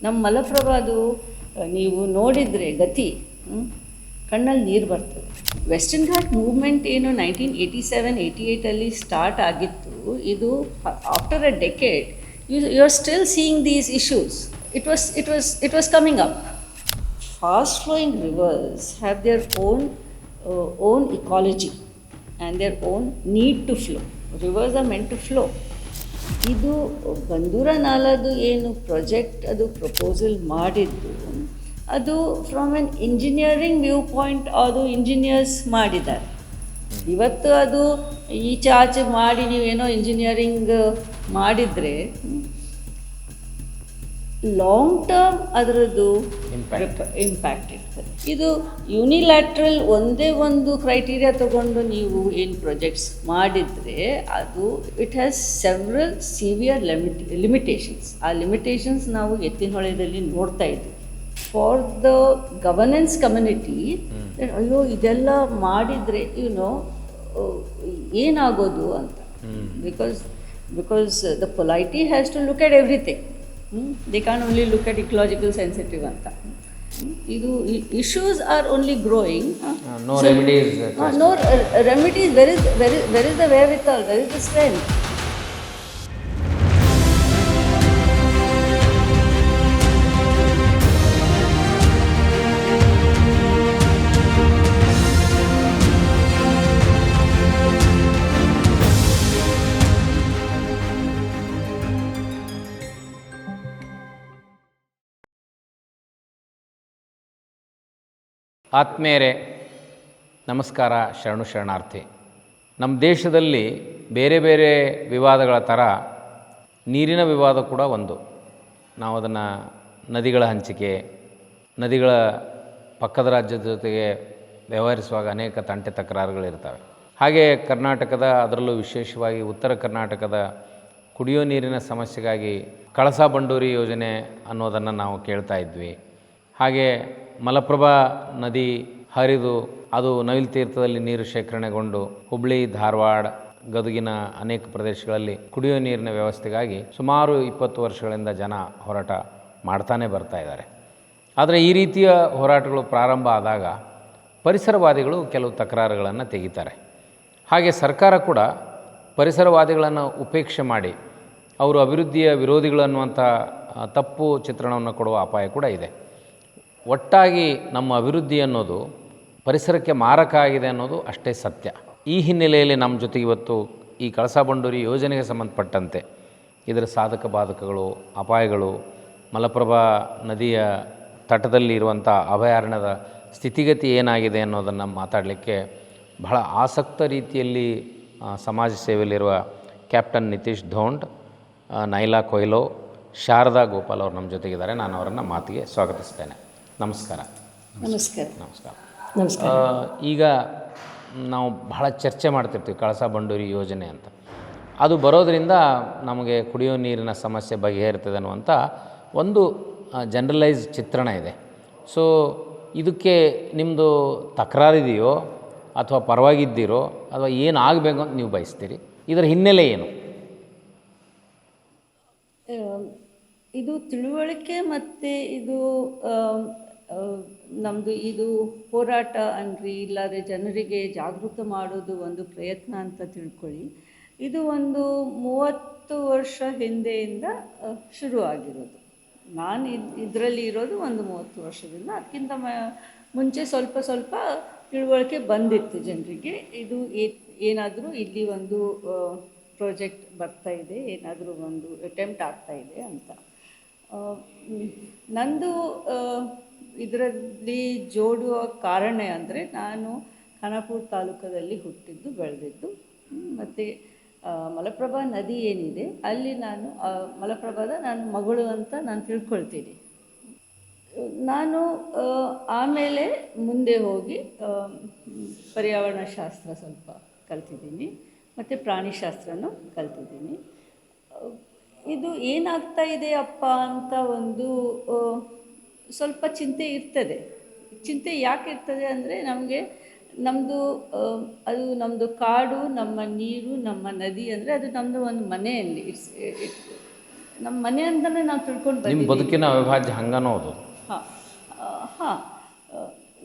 ನಮ್ಮ ಮಲಪ್ರಭಾದು ನೀವು ನೋಡಿದರೆ ಗತಿ ಕಣ್ಣಲ್ಲಿ ನೀರು ಬರ್ತದೆ. ವೆಸ್ಟರ್ನ್ ಘಾಟ್ ಮೂವ್ಮೆಂಟ್ ಏನು 1987-88 ಸ್ಟಾರ್ಟ್ ಆಗಿತ್ತು, ಇದು after a decade you are still seeing these issues. It was coming up. Fast flowing rivers have their own ecology and their own need to flow. Rivers are meant to flow. ಇದು ಬಂದೂರ ನಾಲದು ಏನು project ಅದು proposal ಮಾಡಿದ್ದು, ಅದು from an engineering view point ಅದು engineers ಮಾಡಿದ್ದಾರೆ. ಇವತ್ತು ಅದು ಈಚೆ ಆಚೆ ಮಾಡಿ ನೀವೇನೋ ಇಂಜಿನಿಯರಿಂಗ್ ಮಾಡಿದರೆ ಲಾಂಗ್ ಟರ್ಮ್ ಅದರದ್ದು ಇಂಪ್ಯಾಕ್ಟ್ ಇರ್ತದೆ. ಇದು ಯೂನಿಲ್ಯಾಟ್ರಲ್ ಒಂದೇ ಒಂದು ಕ್ರೈಟೀರಿಯಾ ತಗೊಂಡು ನೀವು ಏನು ಪ್ರಾಜೆಕ್ಟ್ಸ್ ಮಾಡಿದರೆ ಅದು it has several severe limitations. ಆ ಲಿಮಿಟೇಷನ್ಸ್ ನಾವು ಎತ್ತಿನಹೊಳೆಯಲ್ಲಿ ನೋಡ್ತಾ ಇದ್ವಿ. ಫಾರ್ ದ ಗವರ್ನೆನ್ಸ್ ಕಮ್ಯುನಿಟಿ, ಅಯ್ಯೋ ಇದೆಲ್ಲ ಮಾಡಿದರೆ ಏನಾಗೋದು ಅಂತ, because the polity has to look at everything. They can't only look at ecological sensitive anta. Idu issues are only growing. No remedies. No remedies. Where is the wherewithal? Where is the strength? ಆತ್ಮೀಯರೇ ನಮಸ್ಕಾರ, ಶರಣಾರ್ಥಿ. ನಮ್ಮ ದೇಶದಲ್ಲಿ ಬೇರೆ ಬೇರೆ ವಿವಾದಗಳ ಥರ ನೀರಿನ ವಿವಾದ ಕೂಡ ಒಂದು. ನಾವು ಅದನ್ನು ನದಿಗಳ ಹಂಚಿಕೆ, ನದಿಗಳ ಪಕ್ಕದ ರಾಜ್ಯದ ಜೊತೆಗೆ ವ್ಯವಹರಿಸುವಾಗ ಅನೇಕ ತಂಟೆ ತಕರಾರುಗಳಿರ್ತವೆ. ಹಾಗೆ ಕರ್ನಾಟಕದ, ಅದರಲ್ಲೂ ವಿಶೇಷವಾಗಿ ಉತ್ತರ ಕರ್ನಾಟಕದ ಕುಡಿಯೋ ನೀರಿನ ಸಮಸ್ಯೆಗಾಗಿ ಕಳಸಾ ಬಂಡೂರಿ ಯೋಜನೆ ಅನ್ನೋದನ್ನು ನಾವು ಕೇಳ್ತಾ ಇದ್ವಿ. ಹಾಗೆ ಮಲಪ್ರಭಾ ನದಿ ಹರಿದು ಅದು ನವಿಲು ತೀರ್ಥದಲ್ಲಿ ನೀರು ಶೇಖರಣೆಗೊಂಡು ಹುಬ್ಬಳ್ಳಿ, ಧಾರವಾಡ, ಗದಗಿನ ಅನೇಕ ಪ್ರದೇಶಗಳಲ್ಲಿ ಕುಡಿಯೋ ನೀರಿನ ವ್ಯವಸ್ಥೆಗಾಗಿ ಸುಮಾರು 20 ವರ್ಷಗಳಿಂದ ಜನ ಹೋರಾಟ ಮಾಡ್ತಾನೆ ಬರ್ತಾ ಇದ್ದಾರೆ. ಆದರೆ ಈ ರೀತಿಯ ಹೋರಾಟಗಳು ಪ್ರಾರಂಭ ಆದಾಗ ಪರಿಸರವಾದಿಗಳು ಕೆಲವು ತಕರಾರುಗಳನ್ನು ತೆಗಿತಾರೆ. ಹಾಗೆ ಸರ್ಕಾರ ಕೂಡ ಪರಿಸರವಾದಿಗಳನ್ನು ಉಪೇಕ್ಷೆ ಮಾಡಿ ಅವರು ಅಭಿವೃದ್ಧಿಯ ವಿರೋಧಿಗಳು ಅನ್ನುವಂಥ ತಪ್ಪು ಚಿತ್ರಣವನ್ನು ಕೊಡುವ ಅಪಾಯ ಕೂಡ ಇದೆ. ಒಟ್ಟಾಗಿ ನಮ್ಮ ಅಭಿವೃದ್ಧಿ ಅನ್ನೋದು ಪರಿಸರಕ್ಕೆ ಮಾರಕ ಆಗಿದೆ ಅನ್ನೋದು ಅಷ್ಟೇ ಸತ್ಯ. ಈ ಹಿನ್ನೆಲೆಯಲ್ಲಿ ನಮ್ಮ ಜೊತೆಗೆ ಇವತ್ತು ಈ ಕಳಸಾ ಬಂಡೂರಿ ಯೋಜನೆಗೆ ಸಂಬಂಧಪಟ್ಟಂತೆ ಇದರ ಸಾಧಕ ಬಾಧಕಗಳು, ಅಪಾಯಗಳು, ಮಲಪ್ರಭಾ ನದಿಯ ತಟದಲ್ಲಿ ಇರುವಂಥ ಅಭಯಾರಣ್ಯದ ಸ್ಥಿತಿಗತಿ ಏನಾಗಿದೆ ಅನ್ನೋದನ್ನು ಮಾತಾಡಲಿಕ್ಕೆ ಬಹಳ ಆಸಕ್ತ ರೀತಿಯಲ್ಲಿ ಸಮಾಜ ಸೇವೆಯಲ್ಲಿರುವ ಕ್ಯಾಪ್ಟನ್ ನಿತೀಶ್ ಧೋಂಡ್, ನೈಲಾ ಕೊಯ್ಲೋ, ಶಾರದಾ ಗೋಪಾಲ್ ಅವರು ನಮ್ಮ ಜೊತೆಗಿದ್ದಾರೆ. ನಾನು ಅವರನ್ನು ಮಾತಿಗೆ ಸ್ವಾಗತಿಸ್ತೇನೆ. ನಮಸ್ಕಾರ. ನಮಸ್ಕಾರ. ನಮಸ್ಕಾರ. ನಮಸ್ಕಾರ. ಈಗ ನಾವು ಬಹಳ ಚರ್ಚೆ ಮಾಡ್ತಿರ್ತೀವಿ ಕಳಸಾ ಬಂಡೂರಿ ಯೋಜನೆ ಅಂತ. ಅದು ಬರೋದರಿಂದ ನಮಗೆ ಕುಡಿಯೋ ನೀರಿನ ಸಮಸ್ಯೆ ಬಗೆಹರಿತದೆ ಅನ್ನುವಂಥ ಒಂದು ಜನರಲೈಸ್ ಚಿತ್ರಣ ಇದೆ. ಸೊ ಇದಕ್ಕೆ ನಿಮ್ಮದು ತಕರಾರಿದೆಯೋ ಅಥವಾ ಪರವಾಗಿದ್ದೀರೋ ಅಥವಾ ಏನು ಆಗಬೇಕು ಅಂತ ನೀವು ಬಯಸ್ತೀರಿ? ಇದರ ಹಿನ್ನೆಲೆ ಏನು? ಇದು ತಿಳುವಳಿಕೆ ಮತ್ತು ಇದು ನಮ್ಮದು ಇದು ಹೋರಾಟ ಅನ್ರಿ, ಇಲ್ಲಾದರೆ ಜನರಿಗೆ ಜಾಗೃತ ಮಾಡೋದು ಒಂದು ಪ್ರಯತ್ನ ಅಂತ ತಿಳ್ಕೊಳ್ಳಿ. ಇದು ಒಂದು 30 ವರ್ಷ ಹಿಂದೆಯಿಂದ ಶುರುವಾಗಿರೋದು. ನಾನು ಇದರಲ್ಲಿ ಇರೋದು ಒಂದು 30 ವರ್ಷದಿಂದ. ಅದಕ್ಕಿಂತ ಮುಂಚೆ ಸ್ವಲ್ಪ ತಿಳುವಳಿಕೆ ಬಂದಿತ್ತು ಜನರಿಗೆ. ಇದು ಏನಾದರೂ ಇಲ್ಲಿ ಒಂದು ಪ್ರಾಜೆಕ್ಟ್ ಬರ್ತಾ ಇದೆ, ಏನಾದರೂ ಒಂದು ಅಟೆಂಪ್ಟ್ ಆಗ್ತಾ ಇದೆ ಅಂತ. ನಂದು ಇದರಲ್ಲಿ ಜೋಡುವ ಕಾರಣ ಅಂದರೆ ನಾನು ಖಾನಾಪುರ ತಾಲೂಕದಲ್ಲಿ ಹುಟ್ಟಿದ್ದು ಬೆಳೆದಿದ್ದು. ಮತ್ತು ಮಲಪ್ರಭಾ ನದಿ ಏನಿದೆ ಅಲ್ಲಿ ನಾನು ಮಲಪ್ರಭಾದ ನಾನು ಮಗಳು ಅಂತ ನಾನು ತಿಳ್ಕೊಳ್ತೀನಿ. ನಾನು ಆಮೇಲೆ ಮುಂದೆ ಹೋಗಿ ಪರ್ಯಾವರಣ ಶಾಸ್ತ್ರ ಸ್ವಲ್ಪ ಕಲ್ತಿದ್ದೀನಿ ಮತ್ತು ಪ್ರಾಣಿಶಾಸ್ತ್ರನೂ ಕಲ್ತಿದ್ದೀನಿ. ಇದು ಏನಾಗ್ತಾ ಇದೆ ಅಪ್ಪ ಅಂತ ಒಂದು ಸ್ವಲ್ಪ ಚಿಂತೆ ಇರ್ತದೆ. ಚಿಂತೆ ಯಾಕೆ ಇರ್ತದೆ ಅಂದರೆ ನಮಗೆ ನಮ್ಮದು ಕಾಡು, ನಮ್ಮ ನೀರು, ನಮ್ಮ ನದಿ ಅಂದರೆ ಅದು ನಮ್ಮದು ಒಂದು ಮನೆಯಲ್ಲಿ ನಮ್ಮ ಮನೆ ಅಂತಲೇ ನಾವು ತಿಳ್ಕೊಂಡು ನಿಮ್ಮ ಬಂದಿದ್ದೀವಿ. ಬದುಕಿನ ಅವಿಭಾಜ್ಯ ಅಂಗನೂ ಅದು. ಹಾಂ ಹಾಂ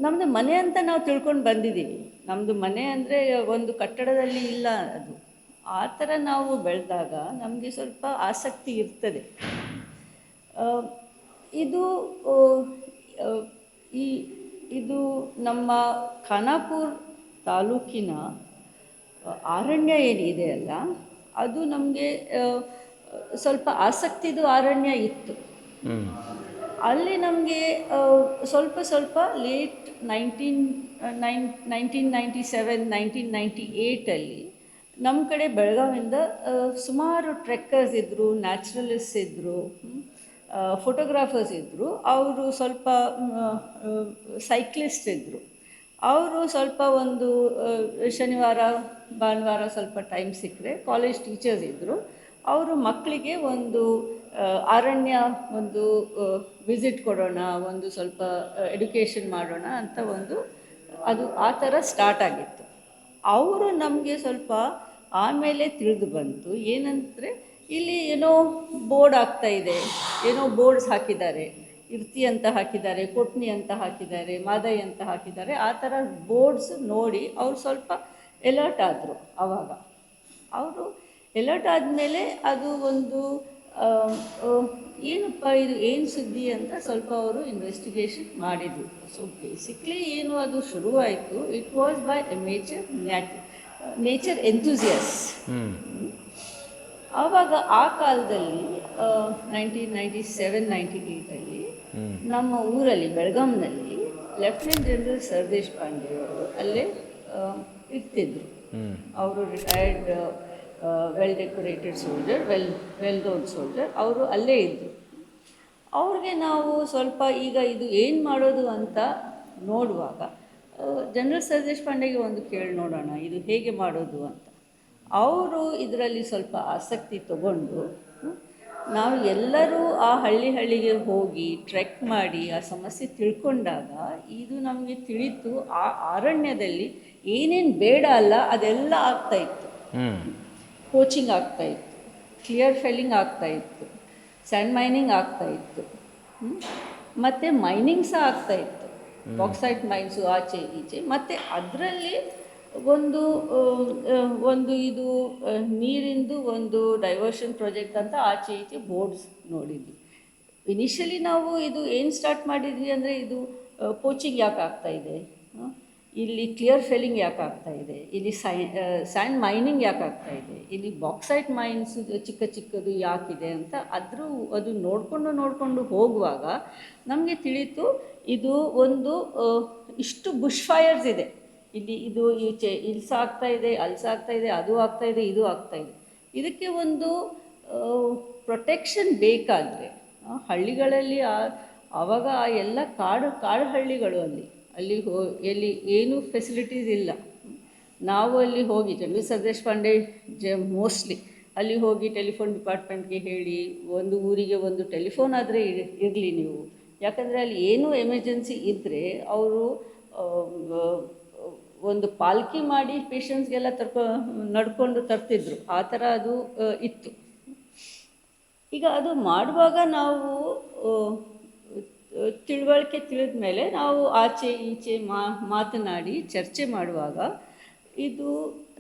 ನಮ್ಮದು ಮನೆ ಅಂತ ನಾವು ತಿಳ್ಕೊಂಡು ಬಂದಿದ್ದೀವಿ. ನಮ್ಮದು ಮನೆ ಅಂದರೆ ಒಂದು ಕಟ್ಟಡದಲ್ಲಿ ಇಲ್ಲ, ಅದು ಆ ಥರ ನಾವು ಬೆಳೆದಾಗ ನಮಗೆ ಸ್ವಲ್ಪ ಆಸಕ್ತಿ ಇರ್ತದೆ. ಇದು ಈ ಇದು ನಮ್ಮ ಖಾನಾಪುರ ತಾಲೂಕಿನ ಅರಣ್ಯ ಏನಿದೆ ಅಲ್ಲ, ಅದು ನಮಗೆ ಸ್ವಲ್ಪ ಆಸಕ್ತಿದು ಅರಣ್ಯ ಇತ್ತು. ಅಲ್ಲಿ ನಮಗೆ ಸ್ವಲ್ಪ ಲೇಟ್ 1997 1998 ನಮ್ಮ ಕಡೆ ಬೆಳಗಾವಿಂದ ಸುಮಾರು ಟ್ರೆಕ್ಕರ್ಸ್ ಇದ್ದರು, ನ್ಯಾಚುರಲಿಸ್ಟ್ ಇದ್ದರು, ಫೋಟೋಗ್ರಾಫರ್ಸ್ ಇದ್ದರು. ಅವರು ಸ್ವಲ್ಪ ಸೈಕ್ಲಿಸ್ಟ್ ಇದ್ದರು. ಅವರು ಸ್ವಲ್ಪ ಒಂದು ಶನಿವಾರ ಭಾನುವಾರ ಸ್ವಲ್ಪ ಟೈಮ್ ಸಿಕ್ಕರೆ, ಕಾಲೇಜ್ ಟೀಚರ್ಸ್ ಇದ್ದರು, ಅವರು ಮಕ್ಕಳಿಗೆ ಒಂದು ಅರಣ್ಯ ಒಂದು ವಿಸಿಟ್ ಕೊಡೋಣ, ಒಂದು ಸ್ವಲ್ಪ ಎಡ್ಯುಕೇಷನ್ ಮಾಡೋಣ ಅಂತ ಒಂದು ಅದು ಆ ಥರ ಸ್ಟಾರ್ಟ್ ಆಗಿತ್ತು. ಅವರು ನಮಗೆ ಸ್ವಲ್ಪ ಆಮೇಲೆ ತಿಳಿದು ಬಂತು ಏನಂದರೆ, ಇಲ್ಲಿ ಏನೋ ಬೋರ್ಡ್ ಆಗ್ತಾಯಿದೆ, ಏನೋ ಬೋರ್ಡ್ಸ್ ಹಾಕಿದ್ದಾರೆ, ಇರ್ತಿ ಅಂತ ಹಾಕಿದ್ದಾರೆ, ಕೊಟ್ನಿ ಅಂತ ಹಾಕಿದ್ದಾರೆ, ಮಾದೈ ಅಂತ ಹಾಕಿದ್ದಾರೆ. ಆ ಥರ ಬೋರ್ಡ್ಸ್ ನೋಡಿ ಅವ್ರು ಸ್ವಲ್ಪ ಎಲರ್ಟ್ ಆದರು. ಆವಾಗ ಅವರು ಎಲರ್ಟ್ ಆದಮೇಲೆ ಅದು ಒಂದು ಏನಪ್ಪ ಇದು ಏನು ಸುದ್ದಿ ಅಂತ ಸ್ವಲ್ಪ ಅವರು ಇನ್ವೆಸ್ಟಿಗೇಷನ್ ಮಾಡಿದರು. ಸೊ ಬೇಸಿಕ್ಲಿ ಏನು ಅದು ಶುರುವಾಯಿತು, it was by a nature enthusiast. ಆವಾಗ ಆ ಕಾಲದಲ್ಲಿ 1997-98 ನಮ್ಮ ಊರಲ್ಲಿ ಬೆಳಗಾಂನಲ್ಲಿ ಲೆಫ್ಟಿನೆಂಟ್ ಜನರಲ್ ಸರ್ ದೇಶಪಾಂಡೆ ಅವರು ಅಲ್ಲೇ ಇರ್ತಿದ್ರು. ಅವರು retired well decorated soldier, well known soldier. ಅವರು ಅಲ್ಲೇ ಇದ್ದರು. ಅವ್ರಿಗೆ ನಾವು ಸ್ವಲ್ಪ ಈಗ ಇದು ಏನು ಮಾಡೋದು ಅಂತ ನೋಡುವಾಗ ಜನರಲ್ ಸರ್ ದೇಶಪಾಂಡೆಗೆ ಒಂದು ಕೇಳಿ ನೋಡೋಣ ಇದು ಹೇಗೆ ಮಾಡೋದು ಅಂತ. ಅವರು ಇದರಲ್ಲಿ ಸ್ವಲ್ಪ ಆಸಕ್ತಿ ತಗೊಂಡು ನಾವು ಎಲ್ಲರೂ ಆ ಹಳ್ಳಿಗೆ ಹೋಗಿ ಟ್ರೆಕ್ ಮಾಡಿ ಆ ಸಮಸ್ಯೆ ತಿಳ್ಕೊಂಡಾಗ ಇದು ನಮಗೆ ತಿಳಿತು, ಆ ಅರಣ್ಯದಲ್ಲಿ ಏನೇನು ಬೇಡ ಅಲ್ಲ ಅದೆಲ್ಲ ಆಗ್ತಾಯಿತ್ತು. ಕೋಚಿಂಗ್ ಆಗ್ತಾಯಿತ್ತು, ಕ್ಲಿಯರ್ ಫೆಲ್ಲಿಂಗ್ ಆಗ್ತಾಯಿತ್ತು, ಸ್ಯಾಂಡ್ ಮೈನಿಂಗ್ ಆಗ್ತಾಯಿತ್ತು, ಮತ್ತು ಮೈನಿಂಗ್ ಸಹ ಆಗ್ತಾಯಿತ್ತು, ಬಾಕ್ಸೈಟ್ ಮೈನ್ಸು ಆಚೆ ಈಚೆ. ಮತ್ತು ಅದರಲ್ಲಿ ಒಂದು ಇದು ನೀರಿಂದು ಒಂದು ಡೈವರ್ಷನ್ ಪ್ರಾಜೆಕ್ಟ್ ಅಂತ ಆಚೆ ಈಚೆ ಬೋರ್ಡ್ಸ್ ನೋಡಿದ್ವಿ. ಇನಿಷಿಯಲಿ ನಾವು ಇದು ಏನು ಸ್ಟಾರ್ಟ್ ಮಾಡಿದ್ವಿ ಅಂದರೆ, ಇದು ಪೋಚಿಂಗ್ ಯಾಕೆ ಆಗ್ತಾಯಿದೆ, ಇಲ್ಲಿ ಕ್ಲಿಯರ್ ಫೆಲ್ಲಿಂಗ್ ಯಾಕೆ ಆಗ್ತಾಯಿದೆ, ಇಲ್ಲಿ ಸ್ಯಾಂಡ್ ಮೈನಿಂಗ್ ಯಾಕೆ ಆಗ್ತಾಯಿದೆ, ಇಲ್ಲಿ ಬಾಕ್ಸೈಟ್ ಮೈನ್ಸು ಚಿಕ್ಕದು ಯಾಕಿದೆ ಅಂತ ಅದು ನೋಡಿಕೊಂಡು ಹೋಗುವಾಗ ನಮಗೆ ತಿಳಿತು ಇದು ಒಂದು ಇಷ್ಟು ಬುಷ್ ಫೈರ್ಸ್ ಇದೆ ಇಲ್ಲಿ. ಇದು ಇಲ್ಲಿ ಸಹ ಆಗ್ತಾಯಿದೆ, ಅಲ್ಲಿ ಸಹ ಆಗ್ತಾಯಿದೆ, ಅದು ಆಗ್ತಾಯಿದೆ, ಇದು ಆಗ್ತಾಯಿದೆ. ಇದಕ್ಕೆ ಒಂದು ಪ್ರೊಟೆಕ್ಷನ್ ಬೇಕಾದರೆ ಹಳ್ಳಿಗಳಲ್ಲಿ ಆವಾಗ ಎಲ್ಲ ಕಾಡು ಹಳ್ಳಿಗಳು ಅಲ್ಲಿ ಎಲ್ಲಿ ಏನೂ ಫೆಸಿಲಿಟೀಸ್ ಇಲ್ಲ. ನಾವು ಅಲ್ಲಿ ಹೋಗಿ ಜನರಲ್ ಸರ್ ದೇಶಪಾಂಡೆ ಮೋಸ್ಟ್ಲಿ ಅಲ್ಲಿ ಹೋಗಿ ಟೆಲಿಫೋನ್ ಡಿಪಾರ್ಟ್ಮೆಂಟ್ಗೆ ಹೇಳಿ, ಒಂದು ಊರಿಗೆ ಒಂದು ಟೆಲಿಫೋನ್ ಆದರೆ ಇರಲಿ ನೀವು, ಯಾಕಂದರೆ ಅಲ್ಲಿ ಏನೂ ಎಮರ್ಜೆನ್ಸಿ ಇದ್ದರೆ ಅವರು ಒಂದು ಪಾಲ್ಕಿ ಮಾಡಿ ಪೇಷಂಟ್ಸ್ಗೆಲ್ಲ ನಡ್ಕೊಂಡು ತರ್ತಿದ್ರು. ಆ ಥರ ಅದು ಇತ್ತು. ಈಗ ಅದು ಮಾಡುವಾಗ ನಾವು ತಿಳುವಳಿಕೆ ತಿಳಿದ ಮೇಲೆ ನಾವು ಆಚೆ ಈಚೆ ಮಾತನಾಡಿ ಚರ್ಚೆ ಮಾಡುವಾಗ ಇದು